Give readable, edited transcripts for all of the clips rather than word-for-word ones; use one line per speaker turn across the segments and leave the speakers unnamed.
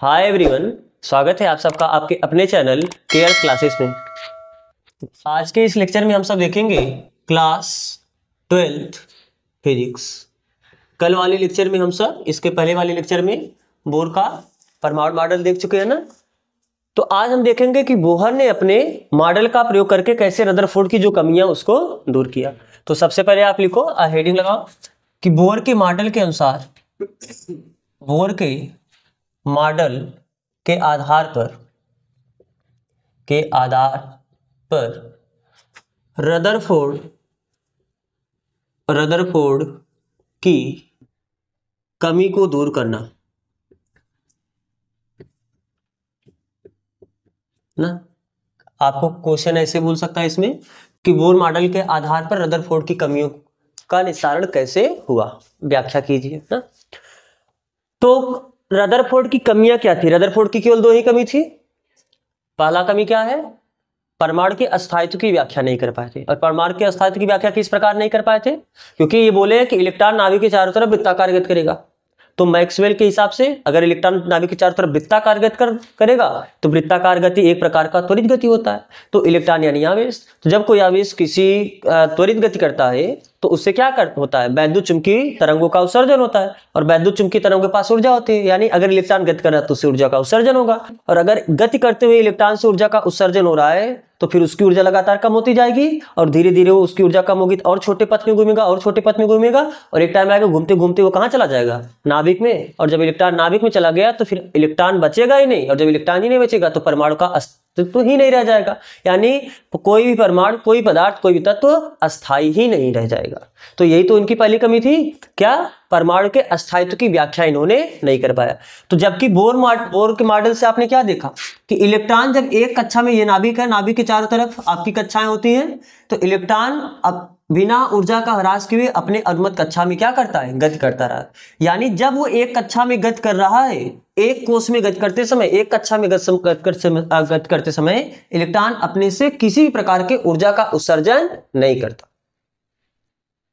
Hi everyone, स्वागत है आप सबका आपके अपने चैनल केयर क्लासेस में। आज के इस लेक्चर में हम सब देखेंगे क्लास 12th फिजिक्स। कल वाले लेक्चर में हम सब इसके पहले वाले लेक्चर में बोर का परमाणु मॉडल देख चुके हैं ना। तो आज हम देखेंगे कि बोहर ने अपने मॉडल का प्रयोग करके कैसे रदरफोर्ड की जो कमियां उसको दूर किया। तो सबसे पहले आप लिखो, हेडिंग लगाओ कि बोहर के मॉडल के अनुसार, बोहर के मॉडल के आधार पर रदरफोर्ड की कमी को दूर करना ना। आपको क्वेश्चन ऐसे बोल सकता है इसमें कि बोर मॉडल के आधार पर रदरफोर्ड की कमियों का निस्तारण कैसे हुआ, व्याख्या कीजिए ना। तो रदरफोर्ड की कमियां क्या थी? रदरफोर्ड की केवल दो ही कमी थी। पहला कमी क्या है? परमाणु के अस्थायित्व की व्याख्या नहीं कर पाए थे। और परमाणु के अस्थायित्व की व्याख्या किस प्रकार नहीं कर पाए थे? क्योंकि ये बोले कि इलेक्ट्रॉन नाभिक के चारों तरफ वृत्ताकार गति करेगा। तो मैक्सवेल के हिसाब से अगर इलेक्ट्रॉन नाभिक के चारों तरफ वृत्ताकार गति करेगा तो वृत्ताकार गति एक प्रकार का त्वरित गति होता है। तो इलेक्ट्रॉन यानी आवेश, तो जब कोई आवेश किसी त्वरित गति करता है तो उससे क्या होता है? वैद्युत चुंबकीय तरंगों का उत्सर्जन होता है। और वैद्युत चुंबकीय तरंगों के पास ऊर्जा होती है, यानी अगर इलेक्ट्रॉन गति कर रहा है तो उससे ऊर्जा का उत्सर्जन होगा। और अगर गति करते हुए इलेक्ट्रॉन से ऊर्जा का उत्सर्जन हो रहा है तो फिर उसकी ऊर्जा लगातार कम होती जाएगी और धीरे धीरे वो उसकी ऊर्जा कम होगी और छोटे पथ में घूमेगा और छोटे पथ में घूमेगा और एक टाइम आएगा घूमते घूमते वो कहाँ चला जाएगा? नाभिक में। और जब इलेक्ट्रॉन नाभिक में चला गया तो फिर इलेक्ट्रॉन बचेगा ही नहीं, और जब इलेक्ट्रॉन ही नहीं बचेगा तो परमाणु का अस्तित्व ही नहीं रह जाएगा। यानी कोई भी परमाणु, कोई पदार्थ, कोई भी तत्व अस्थायी ही नहीं रह जाएगा। तो यही तो इनकी पहली कमी थी, क्या? परमाणु के अस्थायित्व की व्याख्या इन्होंने नहीं कर पाया। तो जबकि बोर के मॉडल से आपने क्या देखा कि इलेक्ट्रॉन जब एक कक्षा में, ये नाभिक है, नाभिक के चारों तरफ आपकी कक्षाएं होती हैं, तो इलेक्ट्रॉन अब बिना ऊर्जा का ह्रास किए हुए अपने अनुमत कक्षा में क्या करता है? गति करता रहा। यानी जब वो एक कक्षा में गति कर रहा है, एक कोष में गति करते समय, एक कक्षा में गति करते समय इलेक्ट्रॉन अपने से किसी भी प्रकार के ऊर्जा का उत्सर्जन नहीं करता।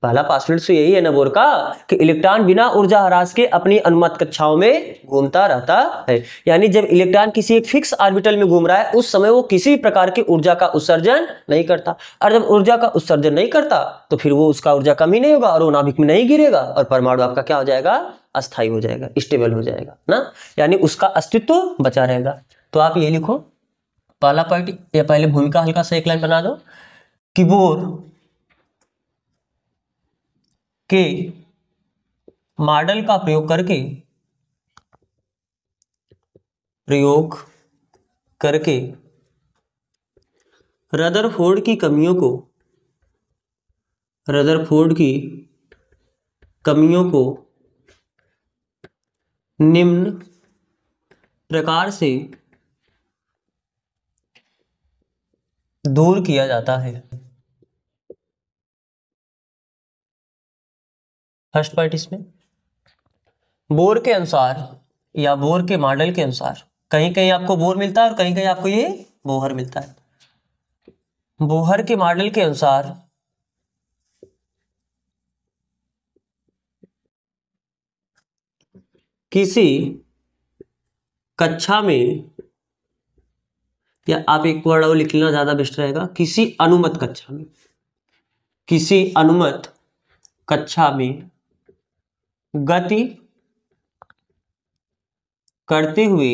पहला पासवर्ड तो यही है ना बोर का, कि इलेक्ट्रॉन बिना ऊर्जा ह्रास के अपनी अनुमत कक्षाओं में घूमता रहता है। यानी जब इलेक्ट्रॉन किसी एक फिक्स ऑर्बिटल में घूम रहा है उस समय वो किसी भी प्रकार के ऊर्जा का उत्सर्जन नहीं करता। और जब ऊर्जा का उत्सर्जन नहीं करता तो फिर वो उसका ऊर्जा कम ही नहीं होगा और वो नाभिक में नहीं गिरेगा और परमाणु आपका क्या हो जाएगा? अस्थायी हो जाएगा, स्टेबल हो जाएगा ना। यानी उसका अस्तित्व बचा रहेगा। तो आप ये लिखो, पहला पॉइंट, या पहले भूमिका हल्का सा एक लाइन बना दो कि बोर के मॉडल का प्रयोग करके रदरफोर्ड की कमियों को निम्न प्रकार से दूर किया जाता है। फर्स्ट पॉइंट इसमें बोर के अनुसार या बोर के मॉडल के अनुसार, कहीं कहीं आपको बोर मिलता है और कहीं कहीं आपको ये बोहर मिलता है। बोहर के मॉडल के अनुसार किसी कक्षा में, या आप एक वर्ड और लिख लेना ज्यादा बेस्ट रहेगा, किसी अनुमत कक्षा में गति करते हुए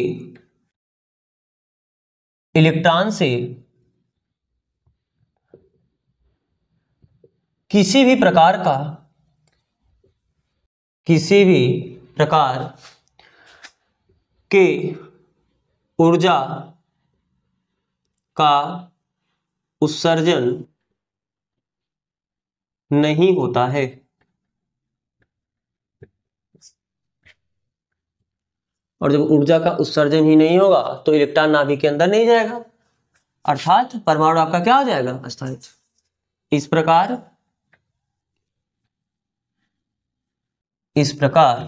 इलेक्ट्रॉन से किसी भी प्रकार के ऊर्जा का उत्सर्जन नहीं होता है। और जब ऊर्जा का उत्सर्जन ही नहीं होगा तो इलेक्ट्रॉन नाभिक के अंदर नहीं जाएगा, अर्थात परमाणु आपका क्या हो जाएगा? अस्थायी। इस प्रकार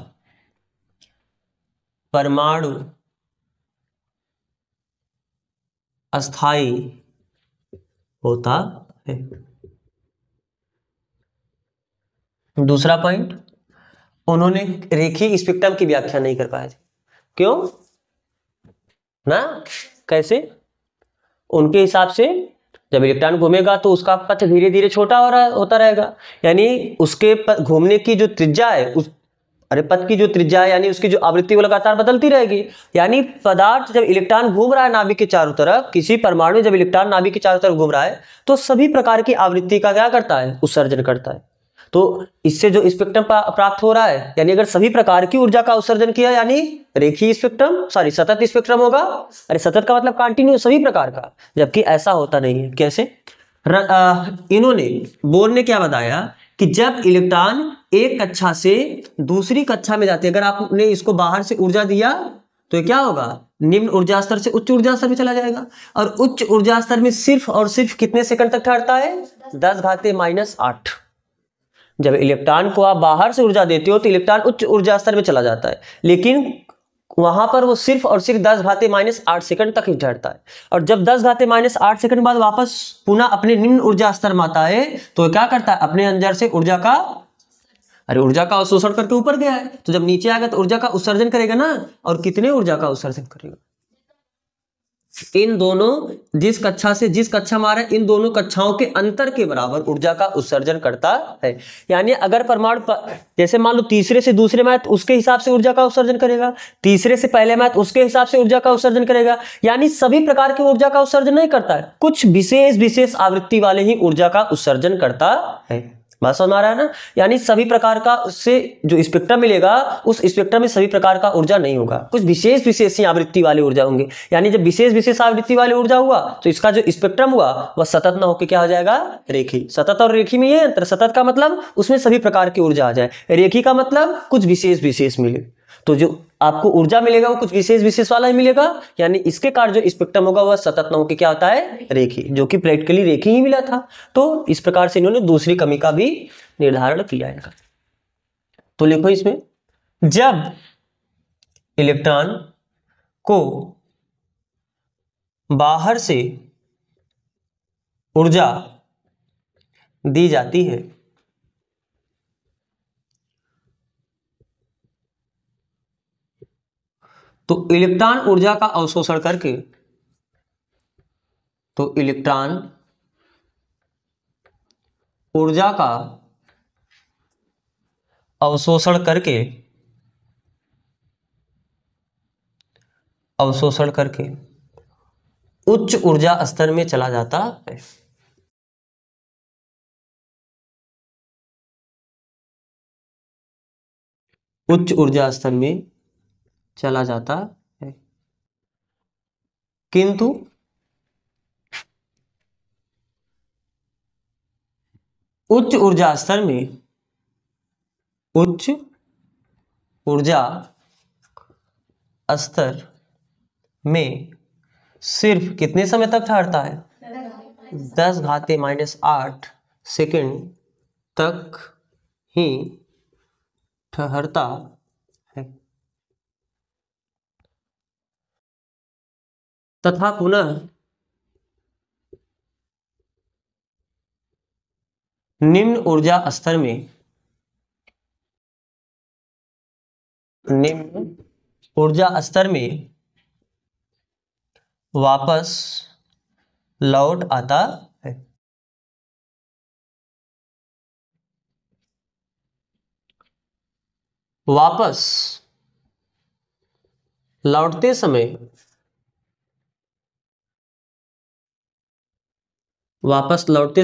परमाणु अस्थायी होता है। दूसरा पॉइंट, उन्होंने रेखीय स्पेक्ट्रम की व्याख्या नहीं कर पाए थे। क्यों? ना, कैसे? उनके हिसाब से जब इलेक्ट्रॉन घूमेगा तो उसका पथ धीरे धीरे छोटा होता रहेगा, यानी उसके घूमने की जो त्रिज्या है उस पथ की जो त्रिज्या है यानी उसकी जो आवृत्ति वो लगातार बदलती रहेगी। यानी पदार्थ जब इलेक्ट्रॉन घूम रहा है नाभिक के चारों तरफ, किसी परमाणु जब इलेक्ट्रॉन नाभिक के चारों तरफ घूम रहा है तो सभी प्रकार की आवृत्ति का क्या करता है? उत्सर्जन करता है। तो इससे जो स्पेक्ट्रम प्राप्त हो रहा है, यानी अगर सभी प्रकार की ऊर्जा का उत्सर्जन किया यानी रेखीय स्पेक्ट्रम, सॉरी सतत स्पेक्ट्रम होगा। अरे सतत का मतलब कंटिन्यू सभी प्रकार का, जबकि ऐसा होता नहीं है। कैसे? इन्होंने बोर ने क्या बताया कि जब इलेक्ट्रॉन एक कक्षा से दूसरी कक्षा में जाते हैं, अगर आपने इसको बाहर से ऊर्जा दिया तो क्या होगा? निम्न ऊर्जा स्तर से उच्च ऊर्जा स्तर में चला जाएगा, और उच्च ऊर्जा स्तर में सिर्फ और सिर्फ कितने सेकंड तक ठहरता है? 10⁻⁸। जब इलेक्ट्रॉन को आप बाहर से ऊर्जा देते हो तो इलेक्ट्रॉन उच्च ऊर्जा स्तर में चला जाता है, लेकिन वहां पर वो सिर्फ और सिर्फ 10⁻⁸ सेकंड तक ही ठहरता है। और जब 10⁻⁸ सेकंड बाद वापस पुनः अपने निम्न ऊर्जा स्तर में आता है तो क्या करता है? अपने अंदर से ऊर्जा का अवशोषण करके ऊपर गया है, तो जब नीचे आएगा तो ऊर्जा का उत्सर्जन करेगा ना। और कितने ऊर्जा का उत्सर्जन करेगा? इन दोनों जिस कक्षा से जिस कक्षा में आ रहा है, इन दोनों कक्षाओं के अंतर के बराबर ऊर्जा का उत्सर्जन करता है। यानी अगर परमाणु जैसे मान लो तीसरे से दूसरे में तो उसके हिसाब से ऊर्जा का उत्सर्जन करेगा, तीसरे से पहले में तो उसके हिसाब से ऊर्जा का उत्सर्जन करेगा। यानी सभी प्रकार की ऊर्जा का उत्सर्जन नहीं करता है, कुछ विशेष आवृत्ति वाले ही ऊर्जा का उत्सर्जन करता है। बात समझ आ रहा है ना? यानी सभी प्रकार का उससे जो स्पेक्ट्रम मिलेगा उस स्पेक्ट्रम में सभी प्रकार का ऊर्जा नहीं होगा, कुछ विशेष ही आवृत्ति वाले ऊर्जा होंगे। यानी जब विशेष आवृत्ति वाले ऊर्जा हुआ तो इसका जो स्पेक्ट्रम हुआ वह सतत ना होकर क्या हो जाएगा? रेखी। सतत और रेखी में ये अंतर, सतत का मतलब उसमें सभी प्रकार की ऊर्जा आ जाए, रेखी का मतलब कुछ विशेष मिले। तो जो आपको ऊर्जा मिलेगा वो कुछ विशेष वाला ही मिलेगा, यानी इसके कारण जो स्पेक्ट्रम होगा वह सतत न होकर क्या होता है? रेखी, जो कि प्रैक्टिकली रेखी ही मिला था। तो इस प्रकार से इन्होंने दूसरी कमी का भी निर्धारण किया है। तो लिखो इसमें, जब इलेक्ट्रॉन को बाहर से ऊर्जा दी जाती है तो इलेक्ट्रॉन ऊर्जा का अवशोषण करके अवशोषण करके उच्च ऊर्जा स्तर में चला जाता है। उच्च ऊर्जा स्तर में चला जाता है, किंतु उच्च ऊर्जा स्तर में सिर्फ कितने समय तक ठहरता है? 10⁻⁸ सेकंड तक ही ठहरता है, तथा पुनः निम्न ऊर्जा स्तर में वापस लौट आता है। वापस लौटते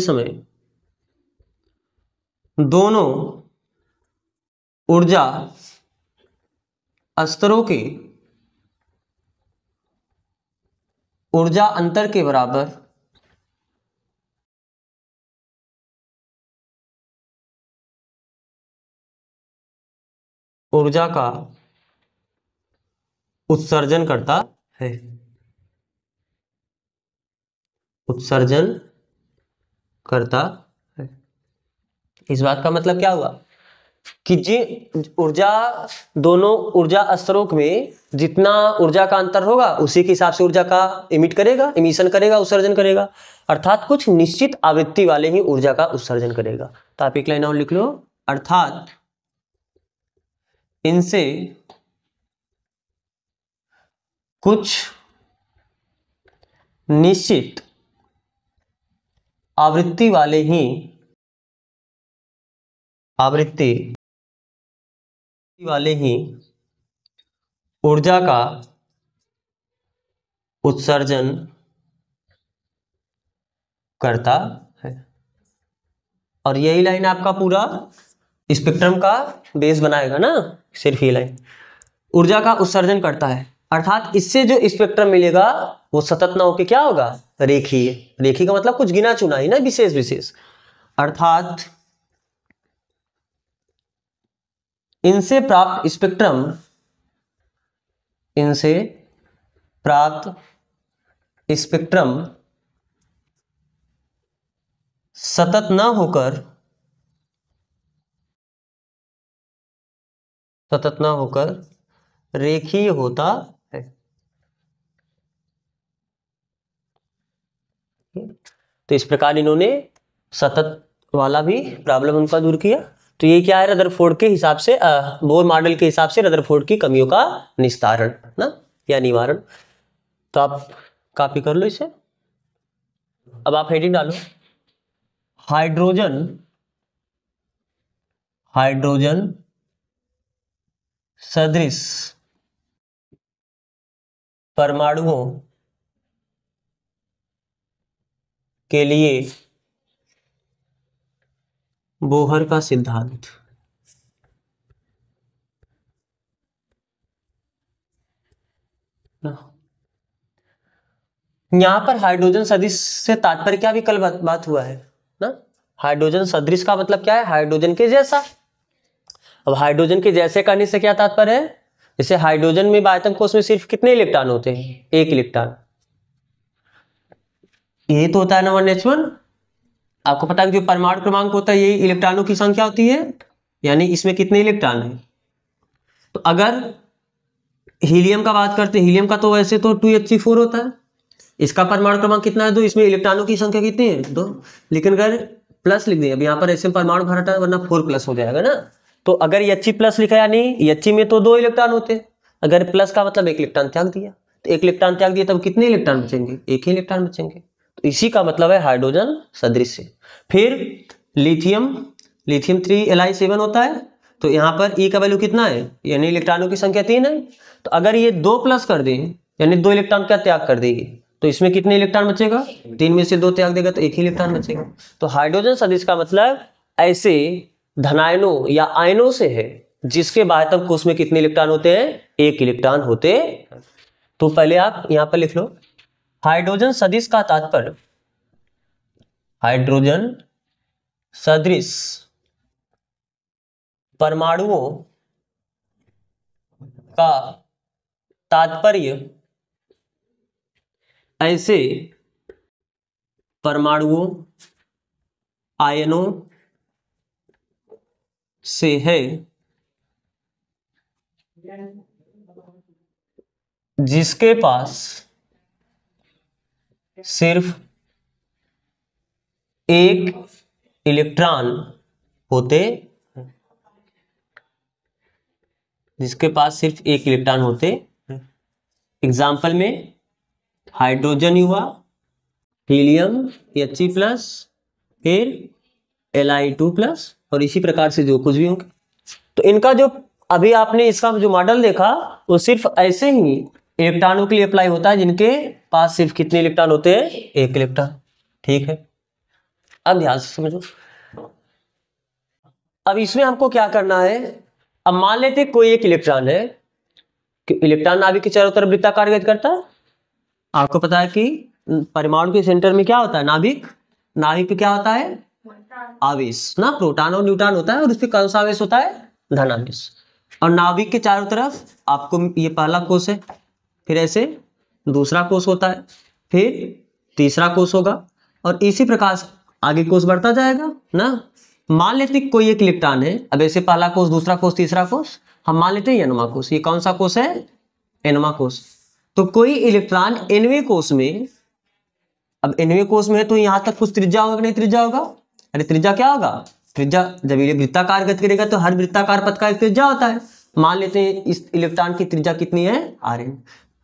समय दोनों ऊर्जा स्तरों के ऊर्जा अंतर के बराबर ऊर्जा का उत्सर्जन करता है। इस बात का मतलब क्या हुआ कि दोनों ऊर्जा स्तरों में जितना ऊर्जा का अंतर होगा उसी के हिसाब से ऊर्जा का इमिशन करेगा, उत्सर्जन करेगा। अर्थात कुछ निश्चित आवृत्ति वाले ही ऊर्जा का उत्सर्जन करेगा। तो आप एक लाइन और लिख लो, अर्थात इनसे कुछ निश्चित आवृत्ति वाले ही ऊर्जा का उत्सर्जन करता है। और यही लाइन आपका पूरा स्पेक्ट्रम का बेस बनाएगा ना, सिर्फ ये लाइन ऊर्जा का उत्सर्जन करता है, अर्थात इससे जो स्पेक्ट्रम मिलेगा वो सतत ना होके क्या होगा, रेखीय। रेखीय का मतलब कुछ गिना चुना ही ना, विशेष, अर्थात इनसे प्राप्त स्पेक्ट्रम सतत न होकर रेखीय होता है। तो इस प्रकार इन्होंने सतत वाला भी प्रॉब्लम उनका दूर किया। तो ये क्या है, रदरफोर्ड के हिसाब से, बोर मॉडल के हिसाब से रदरफोर्ड की कमियों का निस्तारण ना या निवारण। तो आप कॉपी कर लो इसे। अब आप हेडिंग डालो, हाइड्रोजन सदृश परमाणुओं के लिए बोहर का सिद्धांत। यहां पर हाइड्रोजन सदृश से तात्पर्य क्या, भी कल बात हुआ है ना। हाइड्रोजन सदृश का मतलब क्या है, हाइड्रोजन के जैसा। अब हाइड्रोजन के जैसे करने से क्या तात्पर्य है, जैसे हाइड्रोजन में आयतन कोश में सिर्फ कितने इलेक्ट्रॉन होते हैं, एक इलेक्ट्रॉन। यही तो होता है ना 1h1। आपको पता है कि जो परमाणु क्रमांक होता है यही इलेक्ट्रॉनों की संख्या होती है, यानी इसमें कितने इलेक्ट्रॉन है। तो अगर हीलियम का बात करते हैं, हीलियम का तो वैसे तो 2He4 होता है, इसका परमाणु क्रमांक कितना है, 2। इसमें इलेक्ट्रॉनों की संख्या कितनी है, 2। लेकिन अगर प्लस लिख दें, अब यहाँ पर ऐसे परमाणु भर हटा, वरना 4+ हो जाएगा ना। तो अगर He+ लिखा, यानी He में तो 2 इलेक्ट्रॉन होते हैं, अगर प्लस का मतलब 1 इलेक्ट्रॉन त्याग दिया, तो 1 इलेक्ट्रॉन त्याग दिया तब कितने इलेक्ट्रॉन बचेंगे, 1 ही इलेक्ट्रॉन बचेंगे। तो इसी का मतलब है हाइड्रोजन सदृश। फिर लिथियम 3Li7 होता है, तो यहाँ पर E का वैल्यू कितना है, यानी इलेक्ट्रॉनों की संख्या 3 है। तो अगर ये 2+ कर दें, यानी 2 इलेक्ट्रॉन क्या त्याग कर देगी, तो इसमें कितने इलेक्ट्रॉन बचेगा, 3 में से 2 त्याग देगा तो 1 ही इलेक्ट्रॉन बचेगा। तो हाइड्रोजन सदृश का मतलब ऐसे धनायनों या आयनों से है जिसके बाह्यतम कोश में कितने इलेक्ट्रॉन होते हैं, 1 इलेक्ट्रॉन होते। तो पहले आप यहां पर लिख लो, हाइड्रोजन सदृश का तात्पर्य, हाइड्रोजन सदृश परमाणुओं का तात्पर्य ऐसे परमाणुओं आयनों से है जिसके पास सिर्फ 1 इलेक्ट्रॉन होते, जिसके पास सिर्फ 1 इलेक्ट्रॉन होते। एग्जाम्पल में हाइड्रोजन हुआ, हीलियम He+, फिर Li2+, और इसी प्रकार से जो कुछ भी होंगे। तो इनका जो अभी आपने इसका जो मॉडल देखा वो सिर्फ ऐसे ही इलेक्ट्रॉनों के लिए अप्लाई होता है जिनके पास सिर्फ कितने इलेक्ट्रॉन होते हैं, 1 इलेक्ट्रॉन। ठीक है, अब ध्यान से समझो। अब इसमें हमको क्या करना है, अब मान लेते कोई एक इलेक्ट्रॉन है कि इलेक्ट्रॉन नाभिक के चारों तरफ वृत्ताकार गति करता है। आपको पता है कि परमाणु के सेंटर में क्या होता है, नाभिक पे क्या होता है, आवेश ना, प्रोटॉन और न्यूट्रॉन होता है, और उसपे कौन सा आवेश होता है, धनावेश। और नाभिक के चारों तरफ आपको ये पहला कोश है, फिर ऐसे दूसरा कोश होता है, फिर तीसरा कोश होगा, और इसी प्रकार आगे कोश बढ़ता जाएगा ना। मान लेते कोई एक इलेक्ट्रॉन है, अब ऐसे पहला कोश, दूसरा कोश, तीसरा कोश, हम मान लेते हैं nवां कोश। ये कौन सा कोश है, nवां कोश। तो कोई इलेक्ट्रॉन nवें कोश में, अब nवें कोश में है तो यहां तक कुछ त्रिज्या होगा कि नहीं, त्रिज्या होगा। अरे त्रिज्या क्या होगा, त्रिज्या जब ये वृत्ताकार गति करेगा तो हर वृत्ताकार पथ का एक त्रिज्या होता है। मान लेते हैं इस इलेक्ट्रॉन की त्रिज्या कितनी है, Rn।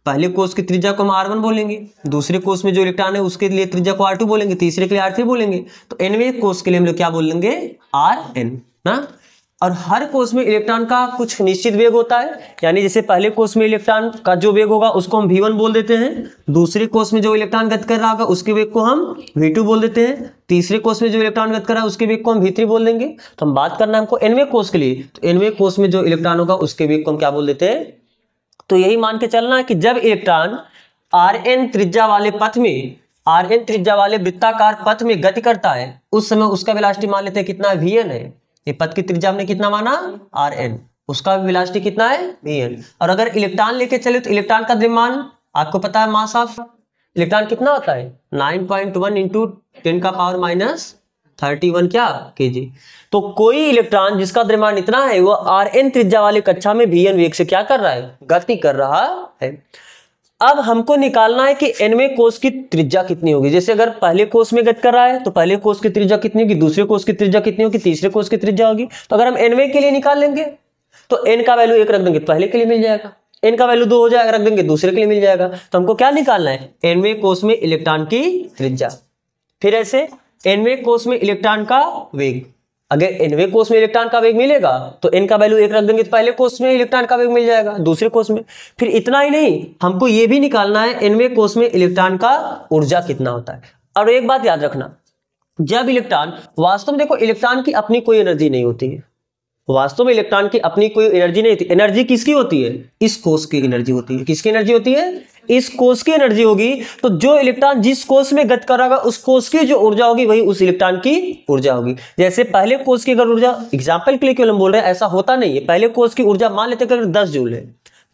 पहले कोष की त्रिज्या को हम R1 बोलेंगे, दूसरे कोष में जो इलेक्ट्रॉन है उसके लिए त्रिज्या को R2 बोलेंगे, तीसरे के लिए R3 बोलेंगे। तो nवें कोष के लिए हम लोग क्या बोल लेंगे, Rn ना। और हर कोष में इलेक्ट्रॉन का कुछ निश्चित वेग होता है, यानी जैसे पहले कोष में इलेक्ट्रॉन का जो वेग होगा उसको हम v1 बोल देते हैं, दूसरे कोष में जो इलेक्ट्रॉन गति कर रहा होगा उसके वेग को हम v2 बोल देते हैं, तीसरे कोष में जो इलेक्ट्रॉन गति कर रहा है उसके वेग को हम v3 बोल देंगे। तो हम बात करना है हमको nवें कोष के लिए, तो nवें कोष में जो इलेक्ट्रॉन होगा उसके वेग को हम क्या बोल देते हैं। तो यही मान के चलना है कि जब इलेक्ट्रॉन Rn त्रिज्या वाले पथ में, Rn त्रिज्या वाले वृत्ताकार पथ में गति करता है, उस समय उसका वेलोसिटी मान लेते हैं कितना है, Vn है। ये पथ की त्रिज्या हमने कितना माना, Rn, उसका वेलोसिटी कितना है, Vn। और अगर इलेक्ट्रॉन लेके चले तो इलेक्ट्रॉन का द्रव्यमान आपको पता है, मास ऑफ इलेक्ट्रॉन कितना होता है, 9.1 इंटू 10⁻31 क्या kg। तो कोई इलेक्ट्रॉन जिसका द्रव्यमान इतना है वो Rn त्रिज्या वाले कक्षा में Vn वेग से क्या कर रहा है, गति कर रहा है। अब हमको निकालना है कि nवें कोष की त्रिज्या कितनी होगी। जैसे अगर पहले कोष में गति कर रहा है तो पहले कोष की त्रिज्या कितनी होगी, दूसरे कोष की त्रिज्या कितनी होगी, तीसरे कोष की त्रिज्या होगी। तो अगर हम nवें के लिए निकाल लेंगे तो n का वैल्यू 1 रख देंगे तो पहले के लिए मिल जाएगा, n का वैल्यू 2 हो जाएगा, रख देंगे दूसरे के लिए मिल जाएगा। तो हमको क्या निकालना है, nवें कोष में इलेक्ट्रॉन की त्रिज्या। फिर ऐसे nवें कोष में इलेक्ट्रॉन का वेग, अगर nवें कोष में इलेक्ट्रॉन का वेग मिलेगा तो n का वैल्यू 1 रख देंगे तो पहले कोष में इलेक्ट्रॉन का वेग मिल जाएगा, दूसरे कोष में। फिर इतना ही नहीं, हमको ये भी निकालना है nवें कोष में इलेक्ट्रॉन का ऊर्जा कितना होता है। और एक बात याद रखना, जब इलेक्ट्रॉन, वास्तव में देखो इलेक्ट्रॉन की अपनी कोई एनर्जी नहीं होती है, वास्तव में इलेक्ट्रॉन की अपनी कोई एनर्जी नहीं होती। एनर्जी किसकी होती है, इस कोष की एनर्जी होती है। किसकी एनर्जी होती है, इस कोष की एनर्जी होगी। तो जो इलेक्ट्रॉन जिस कोष में गति कर रहा होगा उस कोष की जो ऊर्जा होगी वही उस इलेक्ट्रॉन की ऊर्जा होगी। जैसे पहले कोष की अगर ऊर्जा, एग्जांपल के लिए केवल हम बोल रहे हैं, ऐसा होता नहीं है। पहले कोष की ऊर्जा मान लेते हैं 10 जूल है,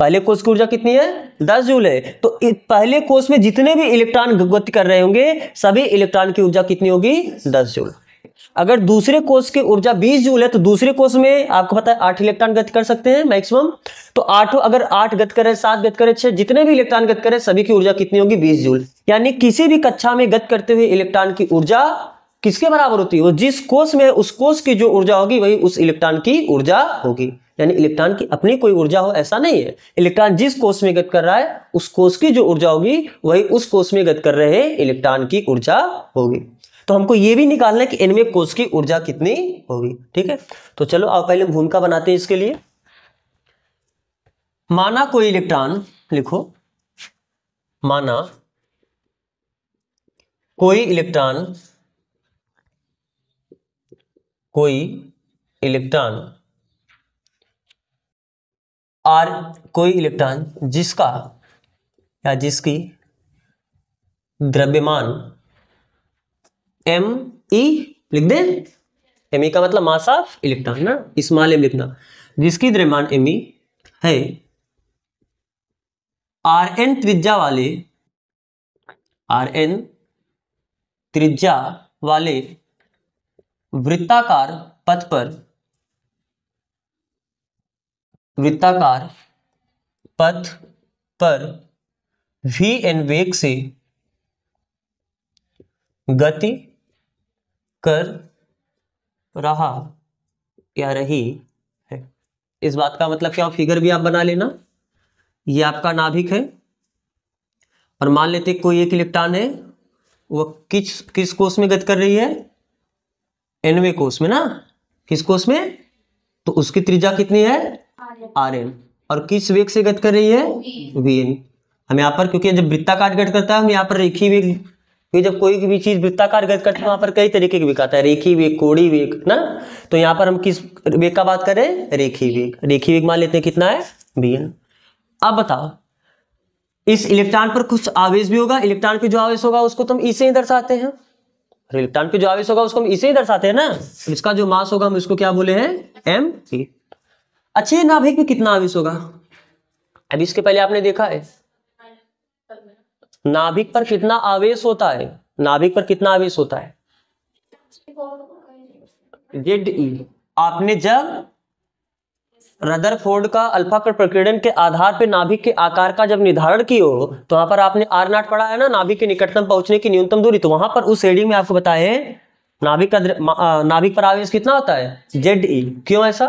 पहले कोष की ऊर्जा कितनी है, 10 जूल है। तो पहले कोष में जितने भी इलेक्ट्रॉन गति कर रहे होंगे सभी इलेक्ट्रॉन की ऊर्जा कितनी होगी, 10 जूल। अगर दूसरे कोष की ऊर्जा 20 जूल है तो दूसरे कोष में आपको पता है 8 इलेक्ट्रॉन गति कर सकते हैं मैक्सिमम। तो 8, अगर 8 गति करे, 7 गति करे, 6, जितने भी इलेक्ट्रॉन गति करे सभी की ऊर्जा कितनी होगी, 20 जूल। यानी किसी भी कक्षा में गति करते हुए इलेक्ट्रॉन की ऊर्जा किसके बराबर होती है, वो जिस कोष में है उस कोष की जो ऊर्जा होगी वही उस इलेक्ट्रॉन की ऊर्जा होगी। यानी इलेक्ट्रॉन की अपनी कोई ऊर्जा हो ऐसा नहीं है, इलेक्ट्रॉन जिस कोष में गति कर रहा है उस कोष की जो ऊर्जा होगी वही उस कोष में गति कर रहे इलेक्ट्रॉन की ऊर्जा होगी। तो हमको ये भी निकालना है कि nवें कोष की ऊर्जा कितनी होगी। ठीक है, तो चलो आप पहले भूमिका बनाते हैं इसके लिए। माना कोई इलेक्ट्रॉन, लिखो, माना कोई इलेक्ट्रॉन कोई इलेक्ट्रॉन जिसका या जिसकी द्रव्यमान me लिख दे, me का मतलब मास ऑफ इलेक्ट्रॉन ना, स्मॉल m लिखना, जिसकी द्रव्यमान me है Rn त्रिज्या वाले वृत्ताकार पथ पर Vn वेग से गति कर रहा या रही है। इस बात का मतलब क्या, फिगर भी आप बना लेना। ये आपका नाभिक है और मान लेते कोई एक इलेक्ट्रॉन है, वो किस कोष में गति कर रही है, nवें कोष में ना, किस कोष में, तो उसकी त्रिज्या कितनी है, Rn, और किस वेग से गति कर रही है, Vn। हम यहाँ पर, क्योंकि जब वृत्ताकार गति करता है हम यहाँ पर रेखीय वेग, क्योंकि जब कोई भी चीज वृत्ताकार गति करती है वहां पर कई तरीके के वेग आता है, रेखीय वेग, कोणीय वेग ना। तो यहाँ पर हम किस वेग का बात करें, रेखीय वेग। रेखीय वेग मान लेते हैं कितना है, Vn। अब बताओ, इस इलेक्ट्रॉन पर कुछ आवेश भी होगा, इलेक्ट्रॉन पे जो आवेश होगा उसको तो हम इसे ही दर्शाते हैं, इलेक्ट्रॉन पे जो आवेश होगा उसको हम इसे ही दर्शाते हैं ना। इसका जो मास होगा हम इसको क्या बोले हैं, m। अच्छे, नाभिक में कितना आवेश होगा, अब इसके पहले आपने देखा है नाभिक पर कितना आवेश होता है, नाभिक पर कितना आवेश होता है, Ze। आपने जब रदरफोर्ड का अल्फा कण प्रकीर्णन के आधार पर नाभिक के आकार का जब निर्धारण किए हो तो वहां पर आपने R0 पढ़ा है ना, नाभिक के निकटतम पहुंचने की न्यूनतम दूरी। तो वहां पर उस हेडिंग में आपको बताए नाभिक पर आवेश कितना होता है, Ze। क्यों ऐसा,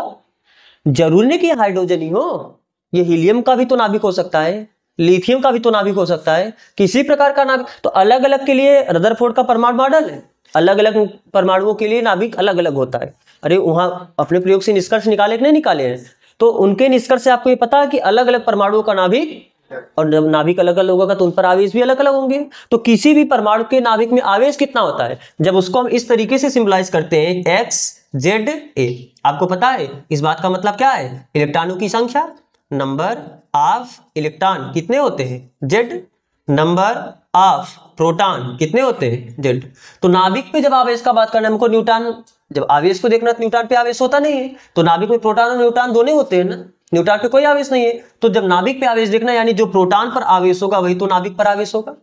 जरूरी नहीं कि हाइड्रोजन ही हो, ये हीलियम का भी तो नाभिक हो सकता है। लिथियम का भी तो नाभिक हो सकता है, किसी प्रकार का नाभिक। तो अलग अलग के लिए रदरफोर्ड का परमाणु मॉडल है, अलग अलग परमाणुओं के लिए नाभिक अलग अलग होता है। अरे वहां अपने प्रयोग से निष्कर्ष निकाले कि नहीं निकाले हैं, तो उनके निष्कर्ष से आपको ये पता है कि अलग अलग परमाणुओं का नाभिक, और जब नाभिक अलग अलग होगा तो उन पर आवेश भी अलग अलग होंगे। तो किसी भी परमाणु के नाभिक में आवेश कितना होता है, जब उसको हम इस तरीके से सिंबलाइज करते हैं एक्स जेड ए, आपको पता है इस बात का मतलब क्या है, इलेक्ट्रॉनों की संख्या, नंबर ऑफ इलेक्ट्रॉन कितने होते हैं जेड, नंबर ऑफ प्रोटॉन कितने होते हैं जेड। तो नाभिक पे जब आवेश का बात करना है हमको, न्यूट्रॉन, जब आवेश को देखना तो न्यूट्रॉन पे आवेश होता नहीं है, तो नाभिक में प्रोटॉन और न्यूट्रॉन दोनों होते हैं ना, न्यूट्रॉन पे कोई आवेश नहीं है। तो जब नाभिक पे आवेश देखना, यानी जो प्रोटॉन पर आवेश होगा वही तो नाभिक पर आवेश होगा।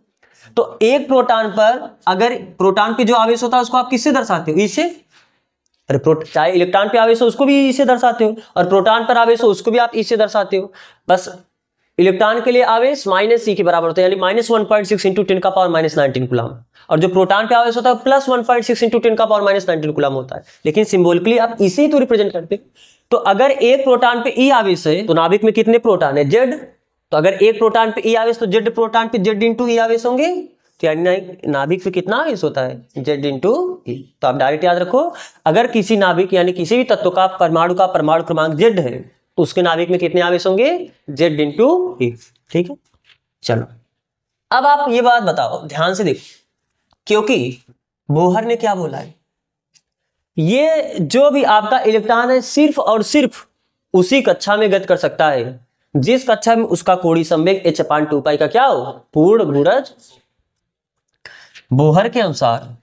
तो एक प्रोटॉन पर, अगर प्रोटॉन पे जो आवेश होता है उसको आप किससे दर्शाते हो, इससे। अरे चाहे इलेक्ट्रॉन पे आवेश हो उसको भी इससे दर्शाते हो, और प्रोटॉन पर आवेश हो उसको भी आप इससे दर्शाते हो। बस इलेक्ट्रॉन के लिए आवेश -c के बराबर होता है, यानी -1.6 इंटू 10⁻⁹ कूलम, और जो प्रोटॉन पे आवेश होता है +1.6 इंटू 10⁻⁹ कूलम होता है। लेकिन सिंबॉलिकली आप इसे तो रिप्रेजेंट करते। तो अगर एक प्रोटॉन पे E आवेश है तो नाभिक में कितने प्रोटॉन है, Z। तो अगर एक प्रोटॉन पे E आवेश तो Z प्रोटॉन पे Z इंटू E आवेश होंगे, तो यानी नाभिक पे कितना आवेश होता है, Z इंटू E। तो आप डायरेक्ट याद रखो, अगर किसी नाभिक यानी किसी भी तत्व का परमाणु क्रमांक Z है तो उसके नाभिक में कितने आवेश होंगे, Z इंटू E। ठीक है, चलो अब आप ये बात बताओ, ध्यान से देखो, क्योंकि बोहर ने क्या बोला है, ये जो भी आपका इलेक्ट्रॉन है सिर्फ और सिर्फ उसी कक्षा में गति कर सकता है जिस कक्षा में उसका कोणीय संवेग h/2π का क्या हो, पूर्ण गुणज। बोहर के अनुसार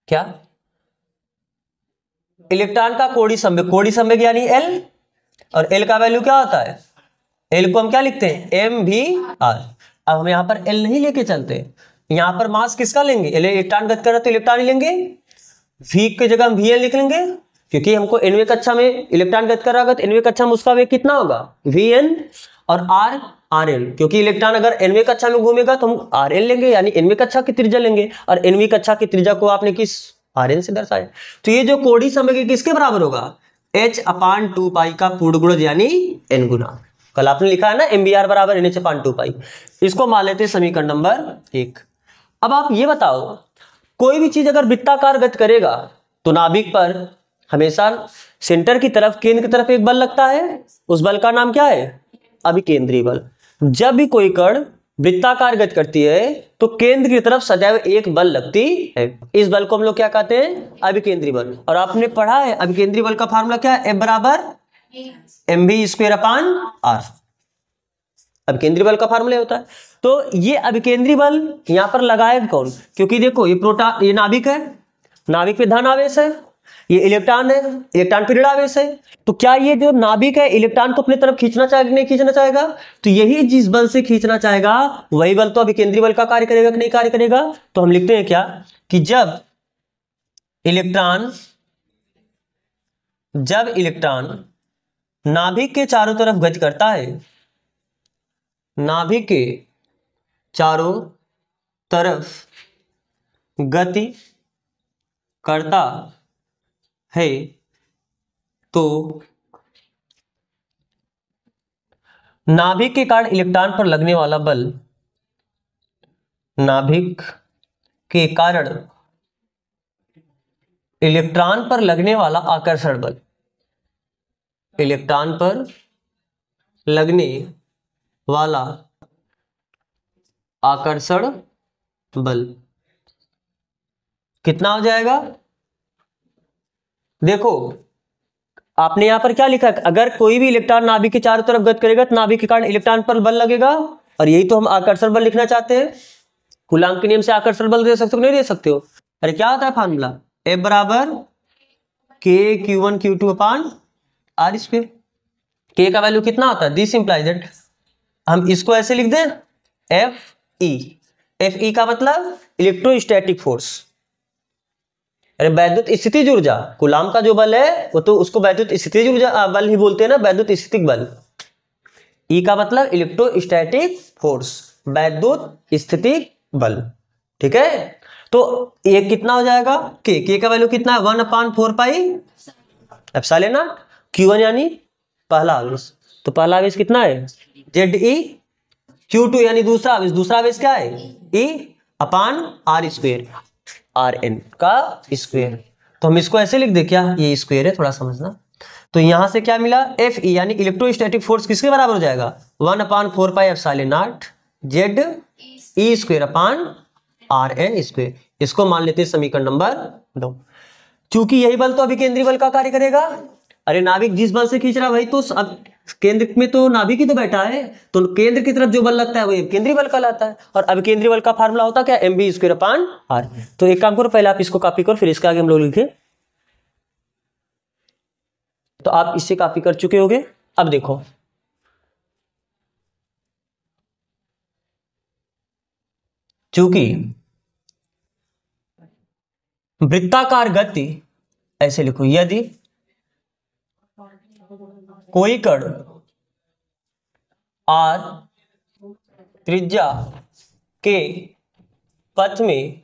क्या, इलेक्ट्रॉन का कोणीय संवेग यानी L, और L का वैल्यू क्या होता है, L को हम क्या लिखते हैं, mvr। अब हम यहां पर L नहीं लेके चलते, यहां पर मास किसका लेंगे, इलेक्ट्रॉन गति कर रहा है तो इलेक्ट्रॉन ही लेंगे, v की जगह हम vn लिख लेंगे, क्योंकि हमको nवें कक्षा में इलेक्ट्रॉन गति कर रहा है तो nवें कक्षा में उसका वेग कितना होगा, vn, और r rn, क्योंकि इलेक्ट्रॉन अगर nवें कक्षा में घूमेगा तो हम rn लेंगे, यानी nवें कक्षा की त्रिज्या लेंगे, और nवीं कक्षा की त्रिज्या को आपने किस rn से दर्शाया। तो ये जो कोणीय संवेग किसके बराबर होगा, h/2π का पूर्ण गुणज यानी n गुना। कल आपने लिखा है ना mvr बराबर nh/2π, इसको मान लेते हैं समीकरण नंबर 1। अब आप ये बताओ, कोई भी चीज अगर वृत्ताकार गति करेगा तो नाभिक पर हमेशा सेंटर की तरफ, केंद्र की तरफ एक बल लगता है, उस बल का नाम क्या है, अभिकेंद्री बल। जब भी कोई कण वृत्ताकार गति करती है तो केंद्र की तरफ सदैव एक बल लगती है, इस बल को हम लोग क्या कहते हैं, अभिकेंद्री बल। और आपने पढ़ा है अभिकेंद्री बल का फार्मूला क्या है, F बराबर mv²/r, अभिकेंद्री बल का फार्मूला होता है। तो ये अभिकेंद्री बल यहां पर लगाएगा कौन, क्योंकि देखो ये नाभिक है, नाभिक पे धन आवेश है, ये इलेक्ट्रॉन है, इलेक्ट्रॉन पे ऋण आवेश है। तो क्या ये जो नाभिक है इलेक्ट्रॉन को अपनी तरफ खींचना चाहेगा, नहीं खींचना चाहेगा, तो यही जिस बल से खींचना चाहेगा वही बल तो अभिकेंद्री बल का कार्य करेगा कि नहीं कार्य करेगा। तो हम लिखते हैं क्या, कि जब इलेक्ट्रॉन नाभिक के चारों तरफ गति करता है, नाभिक के चारों तरफ गति करता है तो नाभिक के कारण इलेक्ट्रॉन पर लगने वाला बल, नाभिक के कारण इलेक्ट्रॉन पर लगने वाला आकर्षण बल, इलेक्ट्रॉन पर लगने वाला आकर्षण बल कितना हो जाएगा। देखो आपने यहां पर क्या लिखा है, अगर कोई भी इलेक्ट्रॉन नाभिक के चारों तरफ गति करेगा तो नाभिक के कारण इलेक्ट्रॉन पर बल लगेगा, और यही तो हम आकर्षण बल लिखना चाहते हैं। कूलॉम के नियम से आकर्षण बल दे सकते हो, नहीं दे सकते हो। अरे क्या होता है फार्मूला, F बराबर kq1q2/r²। k का वैल्यू कितना होता है, दिस इंप्लाइज दैट, हम इसको ऐसे लिख दें Fe का मतलब इलेक्ट्रोस्टैटिक फोर्स, अरे वैद्युत स्थितिज ऊर्जा, कूलॉम का जो बल है वो तो उसको वैद्युत स्थितिज ऊर्जा बल ही बोलते हैं ना, वैद्युत स्थितिक बल। ई का मतलब इलेक्ट्रोस्टैटिक फोर्स, वैद्युत स्थितिक बल, ठीक है। तो ये कितना हो जाएगा, के का वैल्यू कितना है, 1/4π एप्सिलॉन नॉट। Q1 यानी पहला आवेश, तो पहला आवेश कितना है Ze, Q2 यानी दूसरा आवेश क्या है E अपान R स्क्वेयर, Rn का स्क्वेयर। तो हम इसको ऐसे लिख दे, क्या ये स्क्वेयर है, थोड़ा समझना। तो यहां से क्या मिला Fe यानी इलेक्ट्रोस्टैटिक फोर्स किसके बराबर हो जाएगा 1/4πε0 ZE स्क्वेयर अपान Rn स्क्वेयर। इसको मान लेते हैं समीकरण नंबर 2। चूंकि यही बल तो अभिकेंद्री बल का कार्य करेगा, अरे नाभिक जिस बल से खींच रहा है भाई, तो अब केंद्र में तो नाभिक ही तो बैठा है, तो केंद्र की तरफ जो बल लगता है वो केंद्रीय बल कहलाता है। और अभिकेंद्री बल का फार्मूला होता क्या mv स्क्वायर अपान r। तो एक काम करो, पहले आप इसको कॉपी करो, फिर इसके आगे हम लोग लिखे। तो आप इससे कॉपी कर चुके होगे। अब देखो चूंकि वृत्ताकार गति, ऐसे लिखो, यदि कोई कण r त्रिज्या के पथ में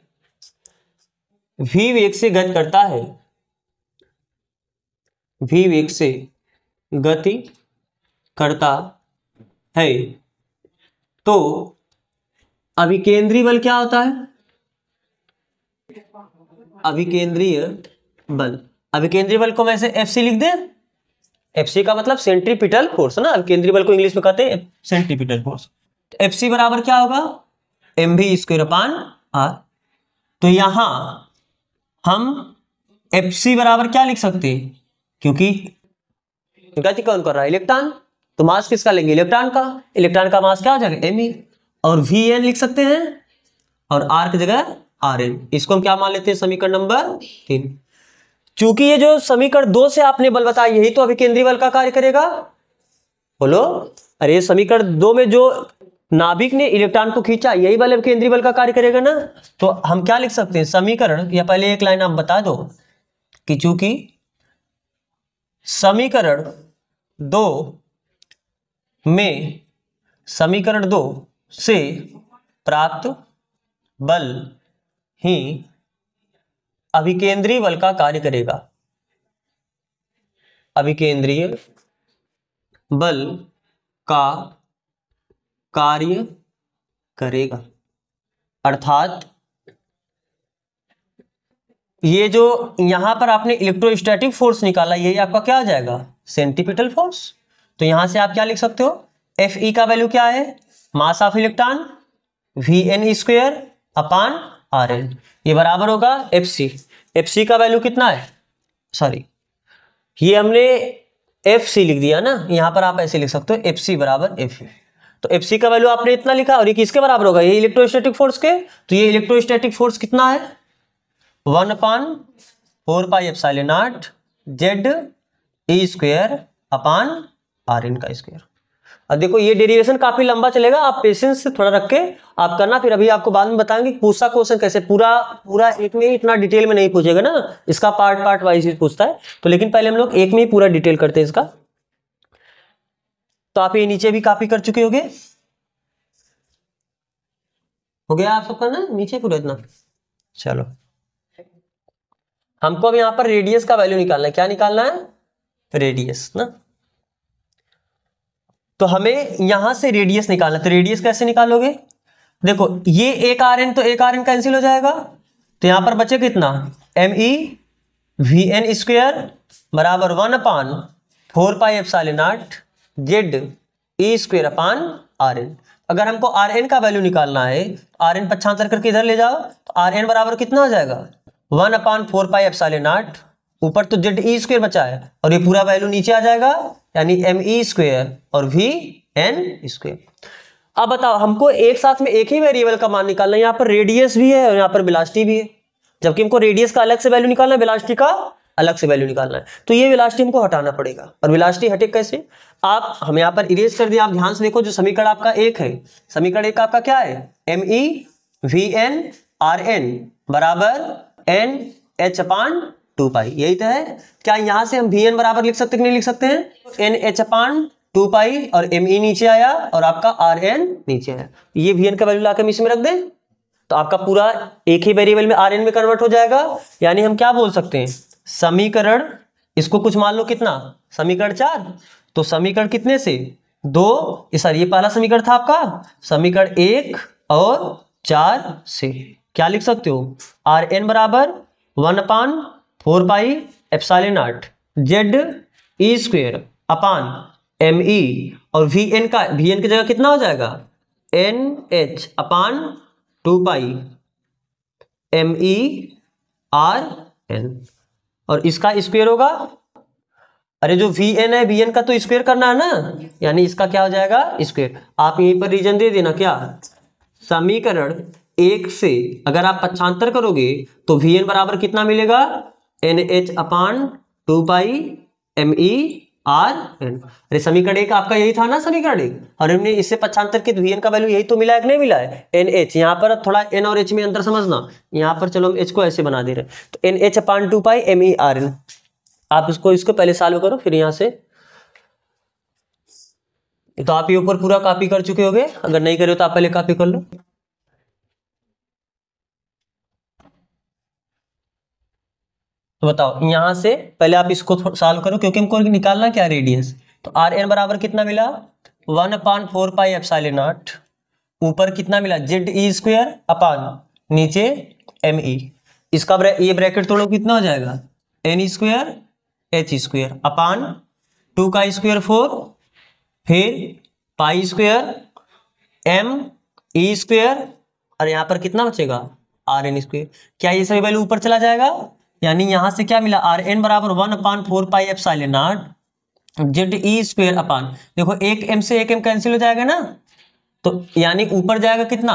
v वेग से गति करता है, v वेग से गति करता है, तो अभिकेंद्री बल क्या होता है, अभिकेंद्रीय बल को वैसे Fc लिख दे। Fc का मतलब सेंट्रीपिटल फोर्स ना, अभिकेंद्रीय बल को इंग्लिश में कहते हैं सेंट्रीपिटल फोर्स। तो Fc बराबर क्या होगा mv स्क्वायर अपान r। तो यहां हम Fc बराबर क्या लिख सकते हैं, क्योंकि गति कौन कर रहा है इलेक्ट्रॉन, तो मास किसका लेंगे इलेक्ट्रॉन का मास क्या हो जाएगा me, और Vn लिख सकते हैं और r की जगह Rn। इसको हम क्या मान लेते हैं समीकरण नंबर 3। चूंकि ये जो समीकरण 2 से आपने बल बताया यही तो अभिकेंद्री बल का कार्य करेगा, बोलो। अरे समीकरण 2 में जो नाभिक ने इलेक्ट्रॉन को खींचा यही बल अभिकेंद्री बल का कार्य करेगा ना। तो हम क्या लिख सकते हैं समीकरण, या पहले एक लाइन आप बता दो कि चूंकि समीकरण 2 से प्राप्त बल ही अभिकेंद्रीय बल का कार्य करेगा, अभिकेंद्रीय बल का कार्य करेगा। अर्थात ये जो यहां पर आपने इलेक्ट्रोस्टैटिक फोर्स निकाला यही आपका क्या आ जाएगा सेंट्रीपिटल फोर्स। तो यहां से आप क्या लिख सकते हो Fe का वैल्यू क्या है mass of electron Vn square upon Rn, ये बराबर होगा Fc का वैल्यू कितना है, सॉरी ये हमने Fc लिख दिया ना, यहां पर आप ऐसे लिख सकते हो Fc बराबर Fe। तो Fc का वैल्यू आपने इतना लिखा और ये किसके बराबर होगा ये इलेक्ट्रोस्टैटिक फोर्स के। तो ये इलेक्ट्रोस्टैटिक फोर्स कितना है 1/4πε0 ZE स्क्वायर अपान Rn का स्क्वायर। अब देखो ये डेरिवेशन काफी लंबा चलेगा, आप पेशेंस से थोड़ा रख के आप करना, फिर अभी आपको बाद में बताएंगे पूछता क्वेश्चन कैसे, पूरा एक में ही इतना डिटेल में नहीं पूछेगा ना, इसका पार्ट वाइज पूछता है। तो लेकिन पहले हम लोग एक में ही पूरा डिटेल करते हैं इसका। तो आप ये नीचे भी कॉपी कर चुके होगे, हो गया आप सबका ना नीचे पूरा इतना। चलो हमको अब यहां पर रेडियस का वैल्यू निकालना है, क्या निकालना है रेडियस ना। तो हमें यहां से रेडियस निकालना, तो रेडियस कैसे निकालोगे, देखो ये एक Rn तो एक Rn कैंसिल हो जाएगा, तो यहां पर बचे कितना me Vn स्क्वायर बराबर 1/4πε0 ZE स्क्वायर अपान Rn। अगर हमको Rn का वैल्यू निकालना है Rn पक्षांतर करके इधर ले जाओ, तो Rn बराबर कितना हो जाएगा 1/4πε0, ऊपर तो ZE स्क्वायर बचा है और ये पूरा वैल्यू नीचे आ जाएगा यानी me स्क्वायर और Vn स्क्वायर। अब बताओ हमको एक साथ में एक ही वेरिएबल का मान निकालना है, यहाँ पर रेडियस भी है और यहाँ पर वेलोसिटी भी है, जबकि हमको रेडियस का अलग से वैल्यू निकालना है वेलोसिटी का अलग से वैल्यू निकालना है। तो ये वेलोसिटी हमको हटाना पड़ेगा, और वेलोसिटी हटे कैसे, आप हम यहाँ पर इरेज कर दिया। आप ध्यान से देखो जो समीकरण आपका एक है, समीकरण एक आपका क्या है me Vn Rn बराबर NH/2π, यही तो है। क्या यहाँ से हम Vn बराबर लिख सकते कि नहीं लिख सकते हैं, NH/2π और me नीचे आया और आपका Rn नीचे आया, ये Vn का वैल्यू लाकर हम इसमें रख दें तो आपका पूरा एक ही वेरिएबल में Rn में कन्वर्ट हो जाएगा। यानी हम क्या बोल सकते हैं समीकरण, इसको कुछ मान लो कितना समीकरण 4। तो समीकरण कितने से? 2, सर ये पहला समीकरण था आपका, समीकरण 1 और 4 से क्या लिख सकते हो? Rn बराबर 1/4 pi epsilon not Z E square upon ME, और Vn की जगह कितना हो जाएगा? NH अपान 2 पाई ME Rn, और इसका स्क्वायर होगा। अरे जो Vn है, Vn का तो स्क्वायर करना है ना, यानी इसका क्या हो जाएगा? स्क्वायर। आप यहीं पर रीजन दे देना, क्या समीकरण 1 से अगर आप पक्षांतर करोगे तो Vn बराबर कितना मिलेगा? NH अपान 2 पाई ME Rn। अरे समीकरण 1 आपका यही था ना, समीकरण 1, और हमने इससे पक्षांतर किया तो Vn का वैल्यू यही तो मिला है कि नहीं मिला है? NH, यहाँ पर थोड़ा N और H में अंतर समझना, यहाँ पर चलो हम H को ऐसे बना दे रहे हैं, तो NH अपान 2 पाई ME Rn। आप इसको पहले सॉल्व करो, फिर यहां से, तो आप ये ऊपर पूरा कॉपी कर चुके होगे, अगर नहीं करे तो आप पहले कॉपी कर लो। तो बताओ यहां से पहले आप इसको सॉल्व करो, क्योंकि हमको निकालना क्या? रेडियस। तो Rn बराबर कितना मिला? 1/4 पाई एप्सिलॉन नॉट, ऊपर कितना मिला? जेड ई स्क्वायर अपान नीचे ME। इसका ये ब्रैकेट तोड़ो, कितना हो जाएगा? N square H square upon 2 का स्क्वायर 4, फिर पाई स्क्वायर ME स्क्वायर, और यहां पर कितना बचेगा? Rn square. क्या ये सभी वैल्यू ऊपर चला जाएगा? यानी यहां से क्या मिला? Rn बराबर 1/4 pi epsilon not Z E square upon, देखो एक m से एक m कैंसिल हो जाएगा ना, तो यानी ऊपर जाएगा कितना,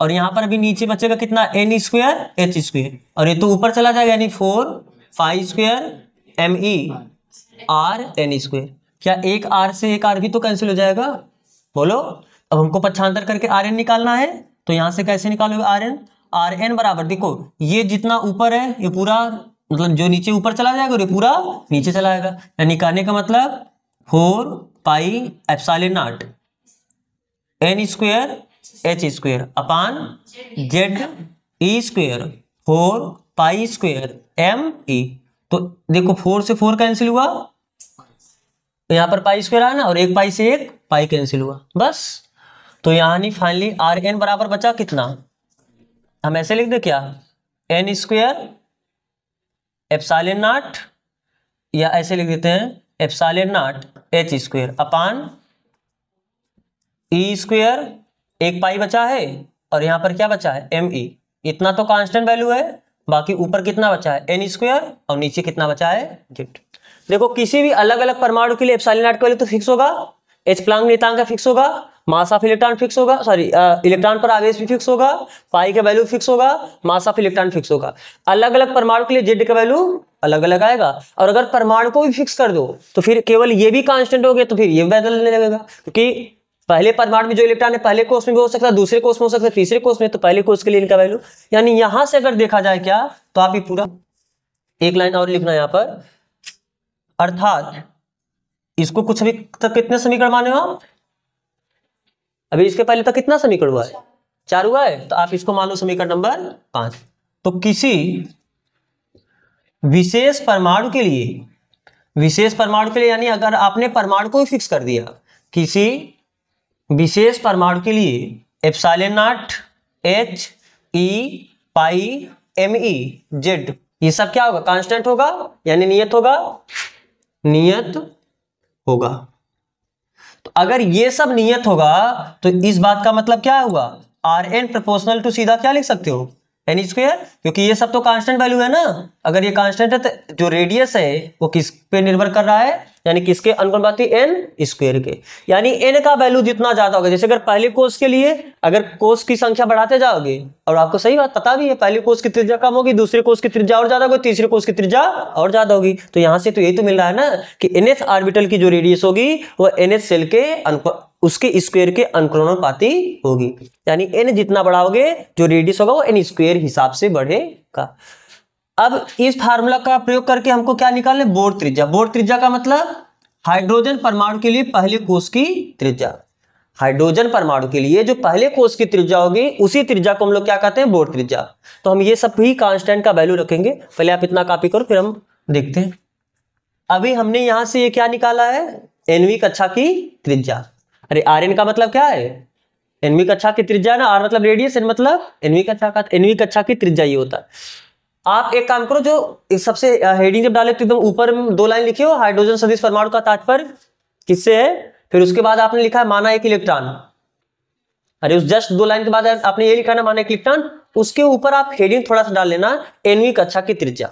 और यहां पर अभी नीचे बचेगा कितना? N स्क्वायर H स्क्वायर, और ये तो ऊपर चला जाएगा, यानी 4 pi square ME Rn square. क्या एक R से एक R भी तो कैंसिल हो जाएगा? बोलो। अब हमको पक्षांतर करके Rn निकालना है, तो यहां से कैसे निकालोगे Rn बराबर, देखो ये जितना ऊपर है ये पूरा, मतलब जो नीचे ऊपर चला जाएगा और ये पूरा नीचे चला जाएगा, यानी निकालने का मतलब 4 pi epsilon not N square H square upon Z E square 4 pi square ME। तो देखो 4 से 4 कैंसिल हुआ, तो यहाँ पर पाई स्क्वायर आया ना, और एक पाई से एक पाई कैंसिल हुआ, बस। तो यानी फाइनली Rn बराबर बचा कितना? हम ऐसे लिख दे क्या? N स्क्वायर एप्सिलॉन नॉट, या ऐसे लिख देते हैं epsilon not H square upon E square, एक पाई बचा है, और यहां पर क्या बचा है? ME। इतना तो कांस्टेंट वैल्यू है, बाकी ऊपर कितना बचा है? N स्क्वायर, और नीचे कितना बचा है? जेड। देखो किसी भी अलग अलग परमाणु के लिए एप्सिलॉन नॉट का वैल्यू तो फिक्स होगा, H प्लैंक नियतांक का फिक्स होगा, मास ऑफ इलेक्ट्रॉन फिक्स होगा, सॉरी इलेक्ट्रॉन पर आवेश भी फिक्स होगा, पाई का वैल्यू फिक्स होगा, मास ऑफ इलेक्ट्रॉन फिक्स होगा। अलग अलग परमाणु के लिए जेड का वैल्यू अलग अलग आएगा, और अगर परमाणु को भी फिक्स कर दो तो फिर केवल ये भी कांस्टेंट हो गए, तो फिर ये बदलने लगेगा, क्योंकि पहले परमाणु में जो इलेक्ट्रॉन है पहले कोष में भी हो सकता है, दूसरे कोष में हो सकता है, तीसरे कोष में, तो पहले कोष के लिए इनका वैल्यू, यानी यहां से अगर देखा जाए क्या, तो आप ये पूरा एक लाइन और लिखना यहां पर, अर्थात इसको कुछ अभी तक कितने समीकरण माने हो आप? अभी इसके पहले तक कितना समीकरण हुआ है? 4 हुआ है, तो आप इसको मान लो समीकरण नंबर 5। तो किसी विशेष परमाणु के लिए, यानी अगर आपने परमाणु को ही फिक्स कर दिया, किसी विशेष परमाणु के लिए epsilon not H E pi ME Z, ये सब क्या होगा? कांस्टेंट होगा, यानी नियत होगा। तो अगर ये सब नियत होगा तो इस बात का मतलब क्या हुआ? Rn प्रोपोर्शनल टू सीधा क्या लिख सकते हो? N स्क्वायर, क्योंकि ये सब तो कांस्टेंट वैल्यू है ना। अगर ये कांस्टेंट है तो जो रेडियस है वो किस पे निर्भर कर रहा है? यानी किसके अनुपाती? N स्क्वायर के। यानी N का वैल्यू जितना ज्यादा होगा, जैसे अगर पहले कोष के लिए अगर कोष की संख्या बढ़ाते जाओगे, और आपको सही बात पता भी है, पहले कोष की त्रिज्या कम होगी, दूसरे कोष की त्रिज्या और ज्यादा होगी, तीसरे कोष की त्रिज्या और ज्यादा होगी। तो यहां से तो यही तो मिल रहा है ना कि NH ऑर्बिटल की जो रेडियस होगी वो NH सेल के उसके स्क्वायर के अनुक्रमानुपाती होगी। यानी N जितना बढ़ाओगे जो रेडियस होगा वो N स्क्वायर हिसाब से बढ़ेगा। अब इस फार्मूला का प्रयोग करके हमको क्या निकालना है? बोर त्रिज्या। बोर त्रिज्या का मतलब हाइड्रोजन परमाणु के लिए पहले कोष की त्रिज्या। हाइड्रोजन परमाणु के लिए जो पहले कोष की त्रिज्या होगी उसी त्रिज्या को हम लोग क्या कहते हैं? बोर त्रिज्या। तो हम ये सब भी कांस्टेंट का वैल्यू रखेंगे। पहले आप इतना कॉपी करो, फिर हम देखते हैं। अभी हमने यहां से ये क्या निकाला है, nवीं कक्षा की त्रिज्या। अरे Rn का मतलब क्या है, nवीं कक्षा की त्रिज्या ना, R मतलब रेडियस, n मतलब nवीं कक्षा की त्रिज्या ये होता है। आप एक काम करो, जो इस सबसे हेडिंग जब डाले तो एकदम ऊपर में 2 लाइन लिखी हो, हाइड्रोजन सदिश परमाणु का तात्पर्य किससे है, फिर उसके बाद आपने लिखा है माना एक इलेक्ट्रॉन। अरे उस जस्ट 2 लाइन के बाद आपने ये लिखा ना माना एक इलेक्ट्रॉन, उसके ऊपर आप हेडिंग थोड़ा सा डाल लेना, nवीं कक्षा की त्रिज्या।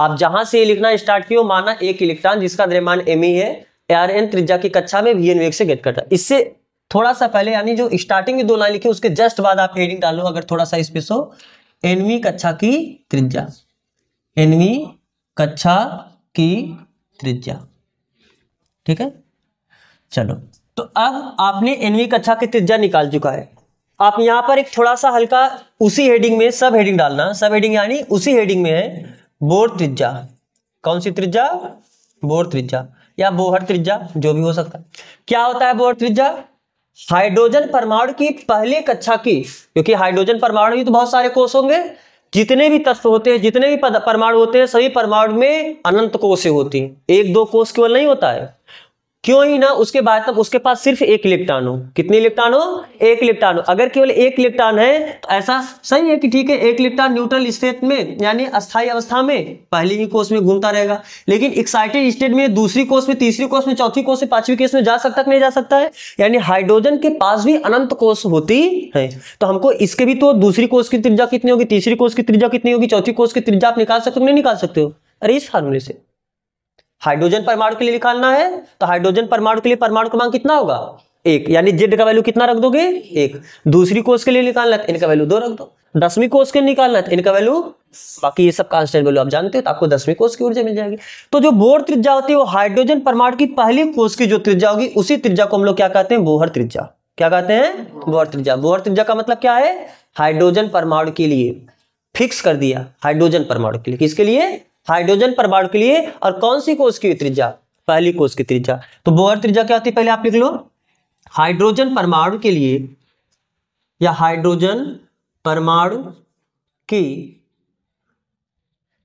आप जहां से लिखना स्टार्ट किया माना एक इलेक्ट्रॉन जिसका द्रव्यमान me है, Rn त्रिज्या की कक्षा में vn वेग से गेट करता है। इससे थोड़ा सा पहले यानी जो स्टार्टिंग में 2 लाइन लिखी उसके जस्ट बाद आप हेडिंग डालो, अगर थोड़ा सा स्पेस हो, nवीं कक्षा की त्रिज्या, nवीं कक्षा की त्रिज्या। ठीक है, चलो तो अब आपने nवीं कक्षा की त्रिज्या निकाल चुका है। आप यहां पर एक थोड़ा सा हल्का उसी हेडिंग में सब हेडिंग डालना, सब हेडिंग यानी उसी हेडिंग में है बोर त्रिज्या। कौन सी त्रिज्या, बोर त्रिज्या या बोहर त्रिज्या, जो भी हो सकता है। क्या होता है बोहर त्रिज्या, हाइड्रोजन परमाणु की पहली कक्षा की, क्योंकि हाइड्रोजन परमाणु में तो बहुत सारे कोष होंगे, जितने भी तत्व होते हैं, जितने भी परमाणु होते हैं, सभी परमाणु में अनंत कोष होती हैं, 1-2 कोष केवल नहीं होता है। क्यों ही ना, उसके बाद तक उसके पास सिर्फ एक इलेक्ट्रॉन हो। कितने इलेक्ट्रॉन हो, एक इलेक्ट्रॉन हो। अगर केवल एक इलेक्ट्रॉन है तो ऐसा सही है कि ठीक है, एक इलेक्ट्रॉन न्यूट्रल स्टेट में यानी अस्थायी अवस्था में पहली ही कोष में घूमता रहेगा, लेकिन एक्साइटेड स्टेट में दूसरी कोष में, तीसरी कोष में, चौथी कोष में, पांचवी कोष में जा सकता है, नहीं जा सकता है। यानी हाइड्रोजन के पास भी अनंत कोष होती है। तो हमको इसके भी तो दूसरी कोष की त्रिज्या कितनी होगी, तीसरी कोष की त्रिज्या कितनी होगी, चौथी कोष की त्रिज्या आप निकाल सकते हो, नहीं निकाल सकते हो। अरे इस फार्मूले से हाइड्रोजन परमाणु के लिए निकालना है, तो हाइड्रोजन परमाणु के लिए परमाणु क्रमांक कितना होगा, 1, यानी जेड का वैल्यू कितना रख दोगे, 1। दूसरी कोष के लिए निकालना है, इनका वैल्यू 2 रख दो। 10वीं कोष के लिए निकालना है, इनका वैल्यू, बाकी ये सब कांस्टेंट वैल्यू आप जानते हो, तो आपको 10वीं कोष की ऊर्जा मिल जाएगी। तो जो बोर त्रिज्या होती है वो हाइड्रोजन परमाणु की पहली कोष की जो त्रिज्या होगी, उसी त्रिज्या को हम लोग क्या कहते हैं, बोहर त्रिज्या। क्या कहते हैं, बोहर त्रिज्या। बोहर त्रिज्या का मतलब क्या है, हाइड्रोजन परमाणु के लिए फिक्स कर दिया, हाइड्रोजन परमाणु के लिए, किसके लिए, हाइड्रोजन परमाणु के लिए। और कौन सी कोष की त्रिज्या, पहली कोष की त्रिज्या। तो बोहर त्रिज्या क्या होती है, पहले आप लिख लो, हाइड्रोजन परमाणु के लिए या हाइड्रोजन परमाणु की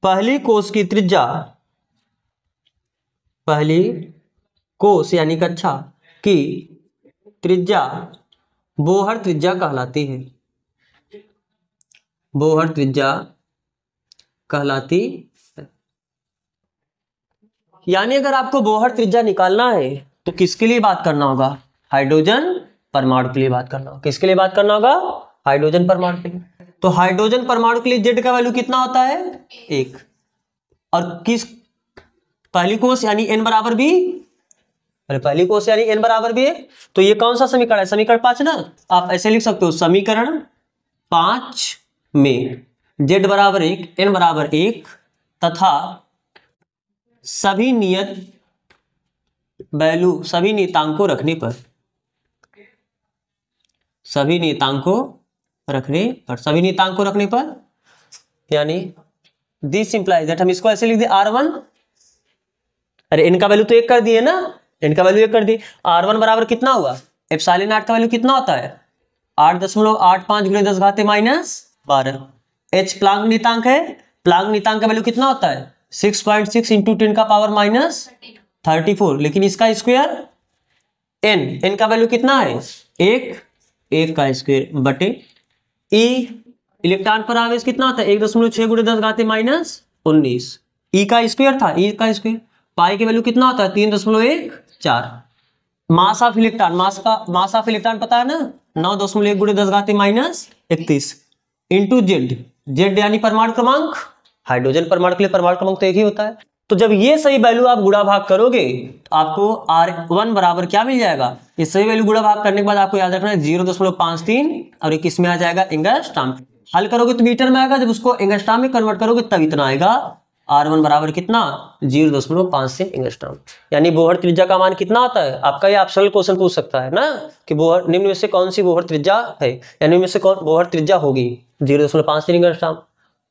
पहली कोष की त्रिज्या, पहली कोष यानी कक्षा की त्रिज्या बोहर त्रिज्या कहलाती है, बोहर त्रिज्या कहलाती है। यानी अगर आपको बोहर त्रिज्या निकालना है तो किसके लिए बात करना होगा, हाइड्रोजन परमाणु के लिए बात करना होगा। किसके लिए बात करना होगा, हाइड्रोजन परमाणु के लिए। तो हाइड्रोजन परमाणु के लिए जेड का वैल्यू कितना होता है, 1। और किस पहली कोष यानी n बराबर भी, अरे पहली कोष यानी n बराबर भी 1। तो ये कौन सा समीकरण है, समीकरण 5 ना। आप ऐसे लिख सकते हो, समीकरण 5 में z बराबर 1, n बराबर 1 तथा सभी नियत वैल्यू, सभी नियतांकों रखने पर, सभी नियतांकों रखने पर यानी दिस इंप्लाइज दैट, हम इसको ऐसे लिख दे R1, अरे इनका वैल्यू तो 1 कर दिए ना, इनका वैल्यू 1 कर दिए। R1 बराबर कितना हुआ, एप्सिलॉन नॉट का वैल्यू कितना होता है, 8.85 × 10⁻12। h प्लांक नियतांक है, प्लांक नियतांक का वैल्यू कितना होता है, 6.6 × 10⁻34। लेकिन इसका स्क्वायर n का वैल्यू कितना है, 1 का स्क्वायर बटे e, इलेक्ट्रॉन पर आवेश कितना होता है, 1.6 × 10⁻19। e का स्क्वायर था, e का स्क्वायर। पाई की वैल्यू कितना होता है, 3.14। Mass of electron, mass of electron पता है ना, 9.1 × 10⁻31 इंटू जेड यानी परमाणु क्रमांक। हाइड्रोजन परमाणु के लिए परमाणु क्रमांक तो एक ही होता है। तो जब ये सही वैल्यू आप गुणा भाग करोगे तो आपको R1 बराबर क्या मिल जाएगा, ये सही वैल्यू गुणा भाग करने के बाद आपको याद रखना है 0.53 और एक किसमें आ जाएगा, एंगस्ट्रॉम। हल करोगे तो मीटर में आएगा, जब उसको एंगस्ट्रॉम में कन्वर्ट करोगे तब इतना आएगा। R1 बराबर कितना, 0.53 एंगस्ट्रॉम। यानी बोहर त्रिज्या का मान कितना होता है, आपका ये ऑप्शनल क्वेश्चन पूछ सकता है ना कि बोहर निम्न में से कौन सी बोहर त्रिज्या है, यानी निम्न में से कौन बोहर त्रिज्या होगी, 0.53 एंगस्ट्रॉम।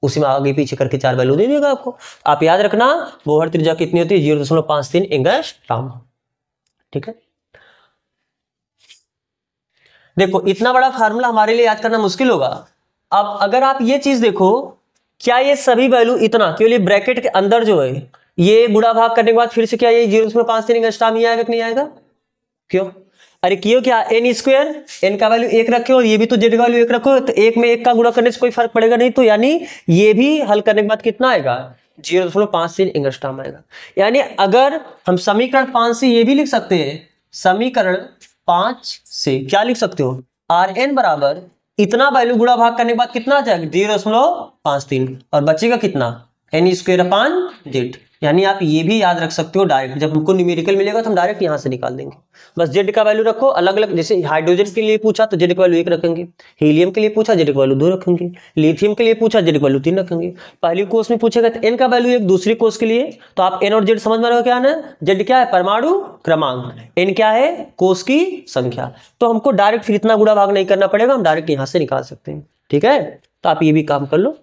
उसी में आगे पीछे करके 4 वैल्यू दे देगा आपको। आप याद रखना बोहर त्रिज्या कितनी होती है, 0.53 एंगस्ट्रॉम। ठीक है, देखो इतना बड़ा फार्मूला हमारे लिए याद करना मुश्किल होगा। अब अगर आप ये चीज देखो, क्या ये सभी वैल्यू इतना केवल ये ब्रैकेट के अंदर जो है ये गुणा भाग करने के बाद फिर से क्या ये 0.53 एंगस्ट्रॉम ही आएगा कि नहीं आएगा? क्यों? अरे क्यों क्या n स्क्वायर, n का वैल्यू 1 रखे और ये भी तो z का वैल्यू 1 रखो, तो 1 में 1 का गुणा करने से कोई फर्क पड़ेगा नहीं, तो यानी ये भी हल करने के बाद कितना आएगा? 0.53 एंगस्ट्रॉम आएगा। यानी अगर हम समीकरण 5 से ये भी लिख सकते हैं, समीकरण 5 से क्या लिख सकते हो? Rn बराबर इतना वैल्यू गुणा भाग करने के बाद कितना आ जाएगा? 0.53 और बचेगा कितना? n square upon z। यानी आप ये भी याद रख सकते हो, डायरेक्ट जब हमको न्यूमेरिकल मिलेगा तो हम डायरेक्ट यहां से निकाल देंगे। बस z का वैल्यू रखो अलग अलग, जैसे हाइड्रोजन के लिए पूछा तो z का वैल्यू 1 रखेंगे, हीलियम के लिए पूछा z का वैल्यू 2 रखेंगे, लिथियम के लिए पूछा z का वैल्यू 3 रखेंगे। पहली कोर्स में पूछेगा तो n का वैल्यू 1, दूसरी कोर्स के लिए तो आप n और z समझ में रहे हो क्या है? z क्या है? परमाणु क्रमांक, n क्या है? कोष की संख्या। तो हमको डायरेक्ट फिर इतना गुणा भाग नहीं करना पड़ेगा, हम डायरेक्ट यहां से निकाल सकते हैं। ठीक है, तो आप ये भी काम कर लो।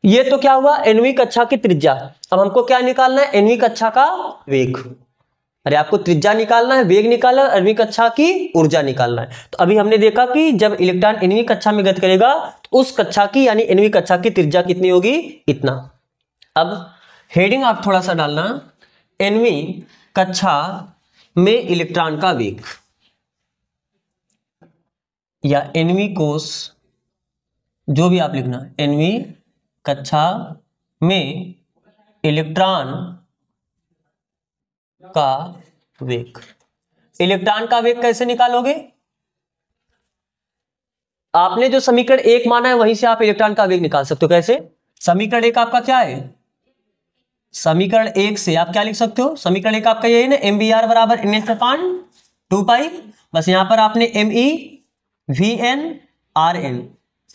ये तो क्या हुआ? nवीं कक्षा की त्रिज्या। अब हमको क्या निकालना है? nवीं कक्षा का वेग। अरे आपको त्रिज्या निकालना है, वेग निकालना है, 8वीं कक्षा की ऊर्जा निकालना है। तो अभी हमने देखा कि जब इलेक्ट्रॉन 9वीं कक्षा में गति करेगा तो उस कक्षा की यानी 9वीं कक्षा की त्रिज्या कितनी होगी? इतना। अब हेडिंग आप थोड़ा सा डालना, 9वीं कक्षा में इलेक्ट्रॉन का वेग या 9वीं कोष, जो भी आप लिखना, 9वीं कक्षा में इलेक्ट्रॉन का वेग। इलेक्ट्रॉन का वेग कैसे निकालोगे? आपने जो समीकरण 1 माना है वहीं से आप इलेक्ट्रॉन का वेग निकाल सकते हो। कैसे? समीकरण 1 आपका क्या है? समीकरण 1 से आप क्या लिख सकते हो? समीकरण 1 आपका ये है ना, mvr बराबर n/2π। बस यहां पर आपने me vn rn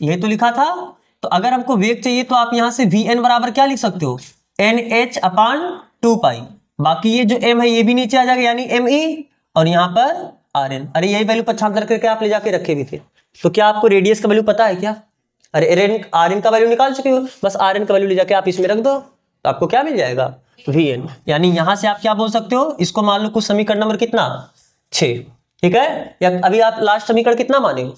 ये तो लिखा था। तो अगर हमको वेग चाहिए तो आप यहां से vn बराबर क्या लिख सकते हो? nh/2π। बाकी ये जो m है ये भी नीचे आ जाएगा, यानी me और यहां पर rn। अरे यही वैल्यू पक्षांतर करके आप ले जाके रखे भी थे। तो क्या आपको रेडियस का वैल्यू पता है क्या? अरे rn का वैल्यू निकाल चुके हो, बस rn का वैल्यू ले जाके आप इसमें रख दो तो आपको क्या मिल जाएगा? vn। यानी यहां से आप क्या बोल सकते हो? इसको मान लो कुछ समीकरण नंबर कितना? 6। ठीक है, या अभी आप लास्ट समीकरण कितना माने हो?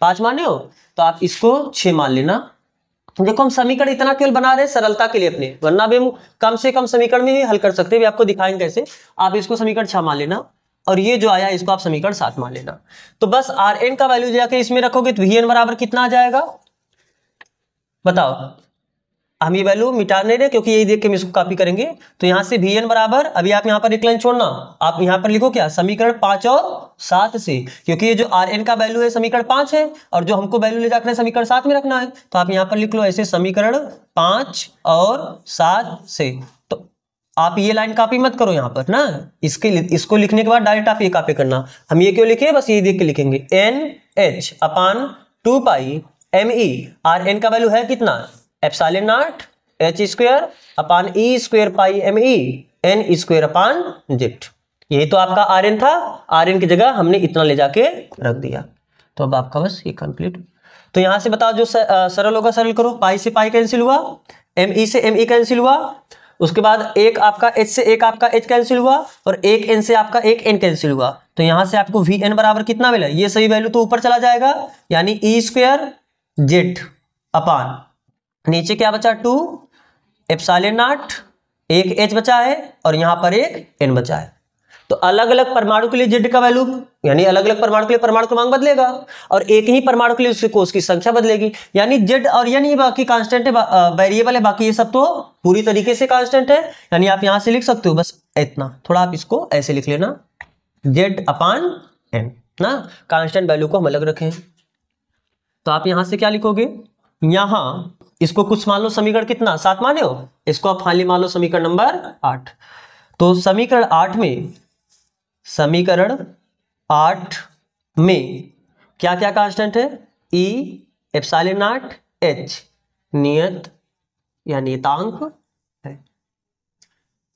5 माने हो, तो आप इसको 6 मान लेना। देखो हम समीकरण इतना केवल बना रहे हैं सरलता के लिए अपने, वरना भी हम कम से कम समीकरण में ही हल कर सकते हैं, भी आपको दिखाएंगे कैसे। आप इसको समीकरण 6 मान लेना और ये जो आया इसको आप समीकरण 7 मान लेना। तो बस Rn का वैल्यू जाके इसमें रखोगे तो Vn बराबर कितना आ जाएगा? बताओ। हम ये वैल्यू मिटा नहीं रहे क्योंकि यही देख के हम इसको कॉपी करेंगे। तो यहां से Vn बराबर, अभी आप यहां पर एक लाइन छोड़ना, आप यहां पर लिखो क्या? समीकरण 5 और 7 से, क्योंकि ये जो Rn का वैल्यू है समीकरण 5 है और जो हमको वैल्यू ले जाकर समीकरण 7 में रखना है। तो आप यहां पर लिख लो ऐसे, समीकरण 5 और 7 से। तो आप ये लाइन कॉपी मत करो यहां पर ना, इसको लिखने के बाद डायरेक्ट आप ये कॉपी करना। हम ये क्यों लिखे? बस ये देख के लिखेंगे, nh/2π me। Rn का वैल्यू है कितना? Epsilon not h square upon e square pi me n square upon z। यही तो आपका Rn था। Rn की जगह हमने इतना ले जाके रख दिया। तो अब आपका बस ये कंप्लीट। तो यहां से बताओ जो सरल होगा सरल करो। पाई से पाई कैंसिल हुआ, me से me कैंसिल हुआ, उसके बाद एक आपका h से एक आपका h कैंसिल हुआ और एक n से आपका एक n कैंसिल हुआ। तो यहां से आपको vn बराबर कितना मिला? ये सही वैल्यू तो ऊपर चला जाएगा, यानी e स्क्वायर z अपान नीचे क्या बचा? 2 एप्सिलॉन नॉट, एक h बचा है और यहां पर एक n बचा है। तो अलग अलग परमाणु के लिए z का वैल्यू, यानी अलग अलग परमाणु के लिए परमाणु क्रमांक बदलेगा और एक ही परमाणु के लिए उसके कोष की संख्या बदलेगी। यानी z और n ये बाकी कांस्टेंट है, वेरिएबल है, बाकी ये सब तो पूरी तरीके से कांस्टेंट है। यानी आप यहां से लिख सकते हो बस इतना, थोड़ा आप इसको ऐसे लिख लेना, z अपान n ना, कांस्टेंट वैल्यू को हम अलग रखें। तो आप यहां से क्या लिखोगे? यहां इसको कुछ मान लो समीकरण कितना? 7 माने हो, इसको आप फाइनली मान लो समीकरण नंबर 8। तो समीकरण 8 में क्या क्या कांस्टेंट है? E एप्सिलॉन नॉट h नियत या नियतांक है।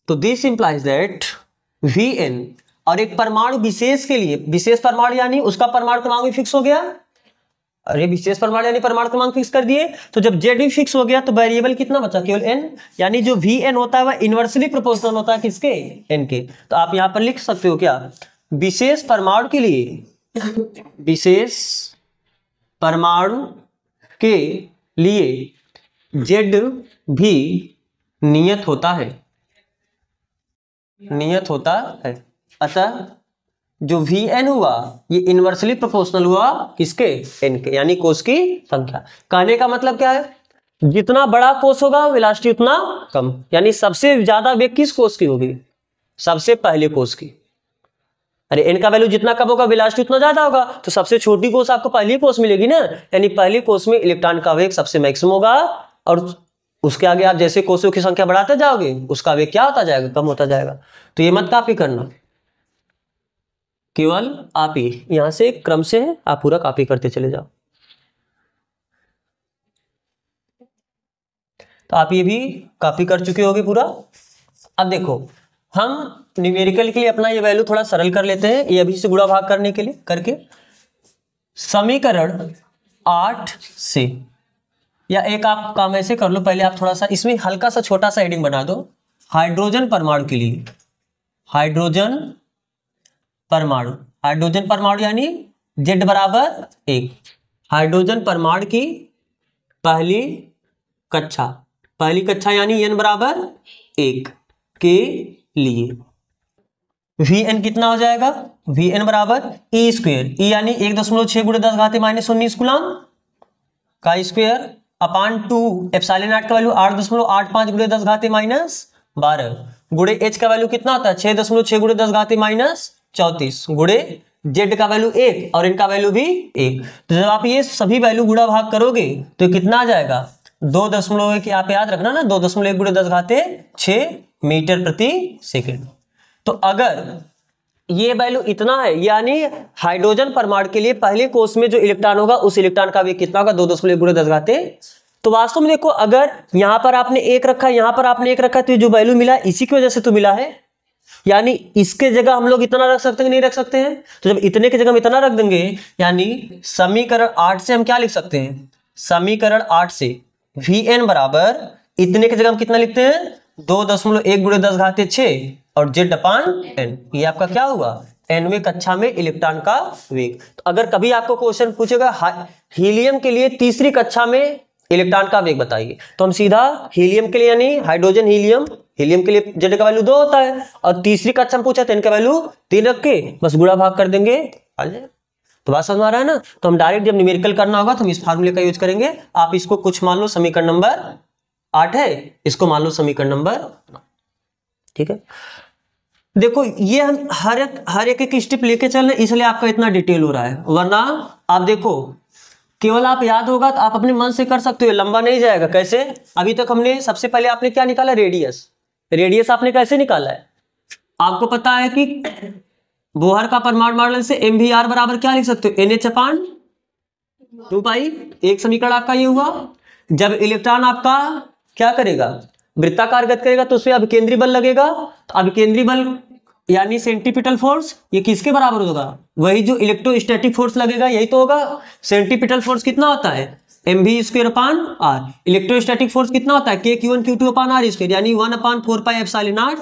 तो दिस इंप्लाइज दैट Vn और एक परमाणु विशेष के लिए, विशेष परमाणु यानी उसका परमाणु क्रमांक भी फिक्स हो गया। अरे विशेष परमाणु यानी परमाणु क्रमांक फिक्स कर दिए, तो जब z भी फिक्स हो गया तो वेरिएबल कितना बचा? केवल n। यानी जो Vn होता है वह इनवर्सली प्रोपोर्शनल होता है किसके? n के। तो आप यहां पर लिख सकते हो क्या? विशेष परमाणु के लिए, विशेष परमाणु के लिए z भी नियत होता है, नियत होता है। अतः जो वी एन हुआ ये इनवर्सली प्रोपोर्शनल हुआ किसके, एन के, यानी कोष की संख्या। कहने का मतलब क्या है, जितना बड़ा कोष होगा वेलोसिटी उतना कम, यानी सबसे ज्यादा वेग किस कोष की होगी, सबसे पहले कोष की। अरे एन का वैल्यू जितना कम होगा वेलोसिटी उतना ज्यादा होगा, तो सबसे छोटी कोष आपको पहली कोष मिलेगी ना, यानी पहली कोष में इलेक्ट्रॉन का वेग सबसे मैक्सिमम होगा, और उसके आगे आप जैसे कोषों की संख्या बढ़ाते जाओगे उसका वेग क्या होता जाएगा, कम होता जाएगा। तो ये मत कॉपी करना, केवल आप ही यहां से क्रम से आप पूरा कॉपी करते चले जाओ। तो आप ये भी कॉपी कर चुके होगे पूरा। अब देखो हम न्यूमेरिकल के लिए अपना ये वैल्यू थोड़ा सरल कर लेते हैं, ये अभी से गुणा भाग करने के लिए करके। समीकरण 8 से, या एक आप काम ऐसे कर लो, पहले आप थोड़ा सा इसमें हल्का सा छोटा सा हेडिंग बना दो, हाइड्रोजन परमाणु के लिए, हाइड्रोजन परमाणु, हाइड्रोजन परमाणु यानी Z बराबर 1, हाइड्रोजन परमाणु की पहली कक्षा यानी n बराबर 1 के लिए Vn कितना हो जाएगा, Vn बराबर E स्क्वेयर, E यानी 1.6 × 10⁻⁻19 कूलम का स्क्वेयर अपान 2 एप्सिलॉन नॉट का वैल्यू 8.85 × 10⁻12 गुणे H का वैल्यू कितना होता है 6.6 × 10⁻34 गुणे Z का वैल्यू 1 और इनका वैल्यू भी 1। तो जब आप ये सभी वैल्यू गुणा भाग करोगे तो कितना आ जाएगा 2 की, आप याद रखना ना 2.1 × 10⁻6 मीटर प्रति सेकेंड। तो अगर ये वैल्यू इतना है, यानी हाइड्रोजन परमाणु के लिए पहले कोष में जो इलेक्ट्रॉन होगा उस इलेक्ट्रॉन का वेग कितना होगा 2.1 × 10⁻। तो वास्तव में देखो अगर यहां पर आपने 1 रखा, यहां पर आपने 1 रखा, तो जो वैल्यू मिला इसी की वजह से तो मिला है, यानी इसके जगह हम लोग इतना रख सकते हैं, नहीं रख सकते हैं। तो जब इतने की जगह हम इतना रख देंगे, यानी समीकरण 8 से हम क्या लिख सकते हैं, समीकरण 8 से Vn बराबर इतने की जगह हम कितना लिखते हैं 2.1 × 10⁻6 और Z अपान n। ये आपका क्या हुआ, nवें कक्षा में इलेक्ट्रॉन का वेग। तो अगर कभी आपको क्वेश्चन पूछेगा हीलियम के लिए तीसरी कक्षा में इलेक्ट्रॉन का वेग बताइए, तो हम सीधा हीलियम के लिए यानी हाइड्रोजन हीलियम, हीलियम के लिए Z का वैल्यू 2 होता है, और तीसरी कक्षा में पूछा तो n का वैल्यू 3 रख के बस गुणा भाग कर देंगे, आ जाए। तो बात समझ आ रहा है ना। तो हम डायरेक्ट जब न्यूमेरिकल करना होगा तो हम इस फार्मूले का यूज करेंगे। आप इसको कुछ मान लो समीकरण नंबर 8 है, इसको मान लो समीकरण नंबर, ठीक है। देखो ये हम हर एक स्टेप लेके चल रहे, इसलिए आपका इतना डिटेल हो रहा है, वरना आप देखो केवल आप याद होगा तो आप अपने मन से कर सकते हो, लंबा नहीं जाएगा। कैसे, अभी तक हमने सबसे पहले आपने क्या निकाला, रेडियस, रेडियस आपने कैसे निकाला है, आपको पता है कि बोहर का परमाणु मॉडल से MVR बराबर क्या लिख सकते हो NH/2π। एक समीकरण आपका ये हुआ। जब इलेक्ट्रॉन आपका क्या करेगा, वृत्ताकार गति करेगा तो उसमें अभिकेंद्री बल लगेगा, तो अभिकेंद्री बल यानी सेंट्रीपिटल फोर्स ये किसके बराबर होगा, वही जो इलेक्ट्रोस्टैटिक फोर्स लगेगा यही तो होगा। सेंट्रीपिटल फोर्स कितना होता है mv²/r, इलेक्ट्रोस्टैटिक फोर्स कितना होता है kq1q2/r², यानी 1/4πε0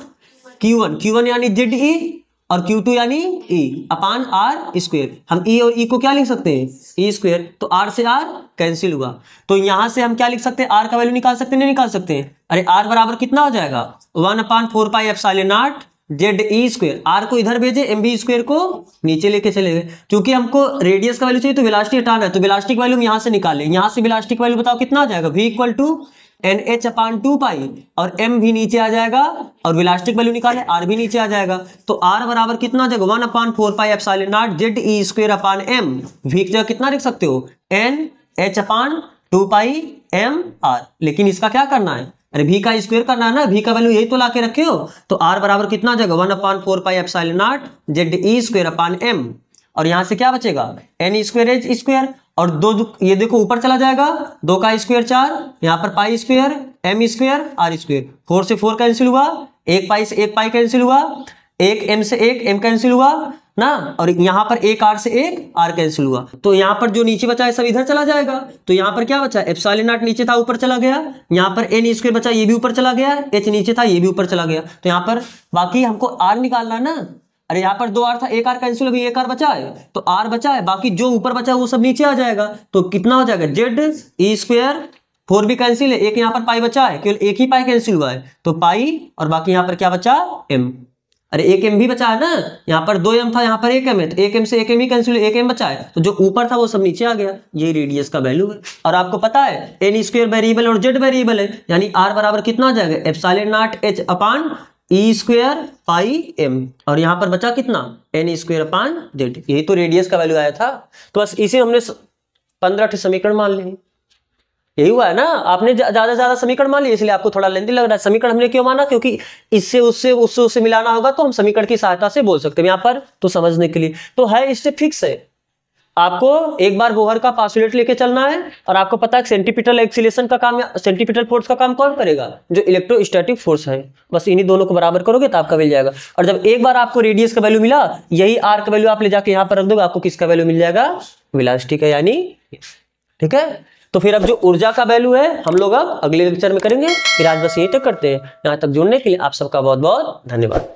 q1 यानी ZE और Q2 यानी E/r²। हम E और E को क्या लिख सकते हैं E², तो R से R कैंसिल हुआ, तो यहां से हम क्या लिख सकते हैं, R का वैल्यू निकाल सकते हैं, नहीं निकाल सकते हैं। अरे R बराबर कितना हो जाएगा 1/4πε0 ZE², R को इधर भेजे, MV² को नीचे लेके चले गए। क्योंकि हमको रेडियस का वैल्यू चाहिए तो वेलोसिटी हटाना है, तो वेलोसिटी की वैल्यू हम यहां से निकाले, यहां से वेलोसिटी की वैल्यू बताओ कितना आ जाएगा V = NH/2π, और M भी नीचे आ जाएगा, और वेलोसिटी की वैल्यू निकाले R भी नीचे आ जाएगा, तो R बराबर कितना आ जाएगा 1/4πε0 ZE²/m। V की जगह कितना लिख सकते हो NH/2πmr, लेकिन इसका क्या करना है, अरे V का स्क्वायर करना है ना, V का वैल्यू यही तो लाके रखे हो, तो R बराबर कितना आ जाएगा 1/4πε0 ZE²/m, और यहां से क्या बचेगा n²h², और दो ये देखो ऊपर चला जाएगा, 2 का स्क्वायर 4, यहाँ पर π² m² r², 4 से 4 कैंसिल हुआ, 1 पाई से 1 पाई कैंसिल हुआ, 1 m से 1 m कैंसिल हुआ ना, और यहाँ पर 1 r से 1 r कैंसिल हुआ, तो यहाँ पर जो नीचे बचा है सब इधर चला जाएगा। तो यहाँ पर क्या बचा, ε0 नीचे था ऊपर चला गया, यहाँ पर n² बचा ये भी ऊपर चला गया, h नीचे था ये भी ऊपर चला गया, तो यहाँ पर बाकी हमको r निकालना है ना। अरे यहाँ पर 2 r था, 1 r कैंसिल हो गया, 1 r बचा है, तो r बचा है, बाकी जो ऊपर बचा है वो सब नीचे आ जाएगा, तो कितना हो जाएगा ZE², 4 भी कैंसिल है, एक यहाँ पर पाई बचा है, केवल एक ही पाई कैंसिल हुआ है, तो पाई, और बाकी यहाँ पर क्या बचा m। अरे 1 m भी बचा है ना, यहाँ पर 2 m था, यहाँ पर 1 m है, तो 1 m से 1 m ही कैंसिल, 1 m बचा है, तो जो ऊपर था वो सब नीचे आ गया। ये रेडियस का वैल्यू है। और आपको पता है एन स्क्वायर वेरिएबल और जेड वेरिएबल है, यानी r बराबर कितना आ जाएगा, epsilon not h upon E square pi m, और यहाँ पर बचा कितना, एन स्क्वायर अपान जेड। यही तो रेडियस का वैल्यू आया था। तो बस इसे हमने 15 समीकरण मान लिए। यही हुआ है ना, आपने ज्यादा समीकरण मान लिए, इसलिए आपको थोड़ा लेंथी लग रहा है। समीकरण हमने क्यों माना, क्योंकि इससे उससे मिलाना होगा तो हम समीकरण की सहायता से बोल सकते हैं यहाँ पर, तो समझने के लिए तो है, इससे फिक्स है। आपको एक बार बोहर का पास्टुलेट लेके चलना है, और आपको पता है सेंटीपिटल एक्सीलरेशन का काम, सेंटीपिटल फोर्स का काम कौन करेगा, जो इलेक्ट्रोस्टैटिक फोर्स है। बस इन्हीं दोनों को बराबर करोगे तो आपका मिल जाएगा। और जब एक बार आपको रेडियस का वैल्यू मिला, यही आर का वैल्यू आप ले जाके यहाँ पर रख दोगे, आपको किसका वैल्यू मिल जाएगा, वेलोसिटी का, यानी ठीक है। तो फिर अब जो ऊर्जा का वैल्यू है हम लोग अब अगले लेक्चर में करेंगे। फिर आज बस यही तक करते हैं। यहाँ तक जुड़ने के लिए आप सबका बहुत बहुत धन्यवाद।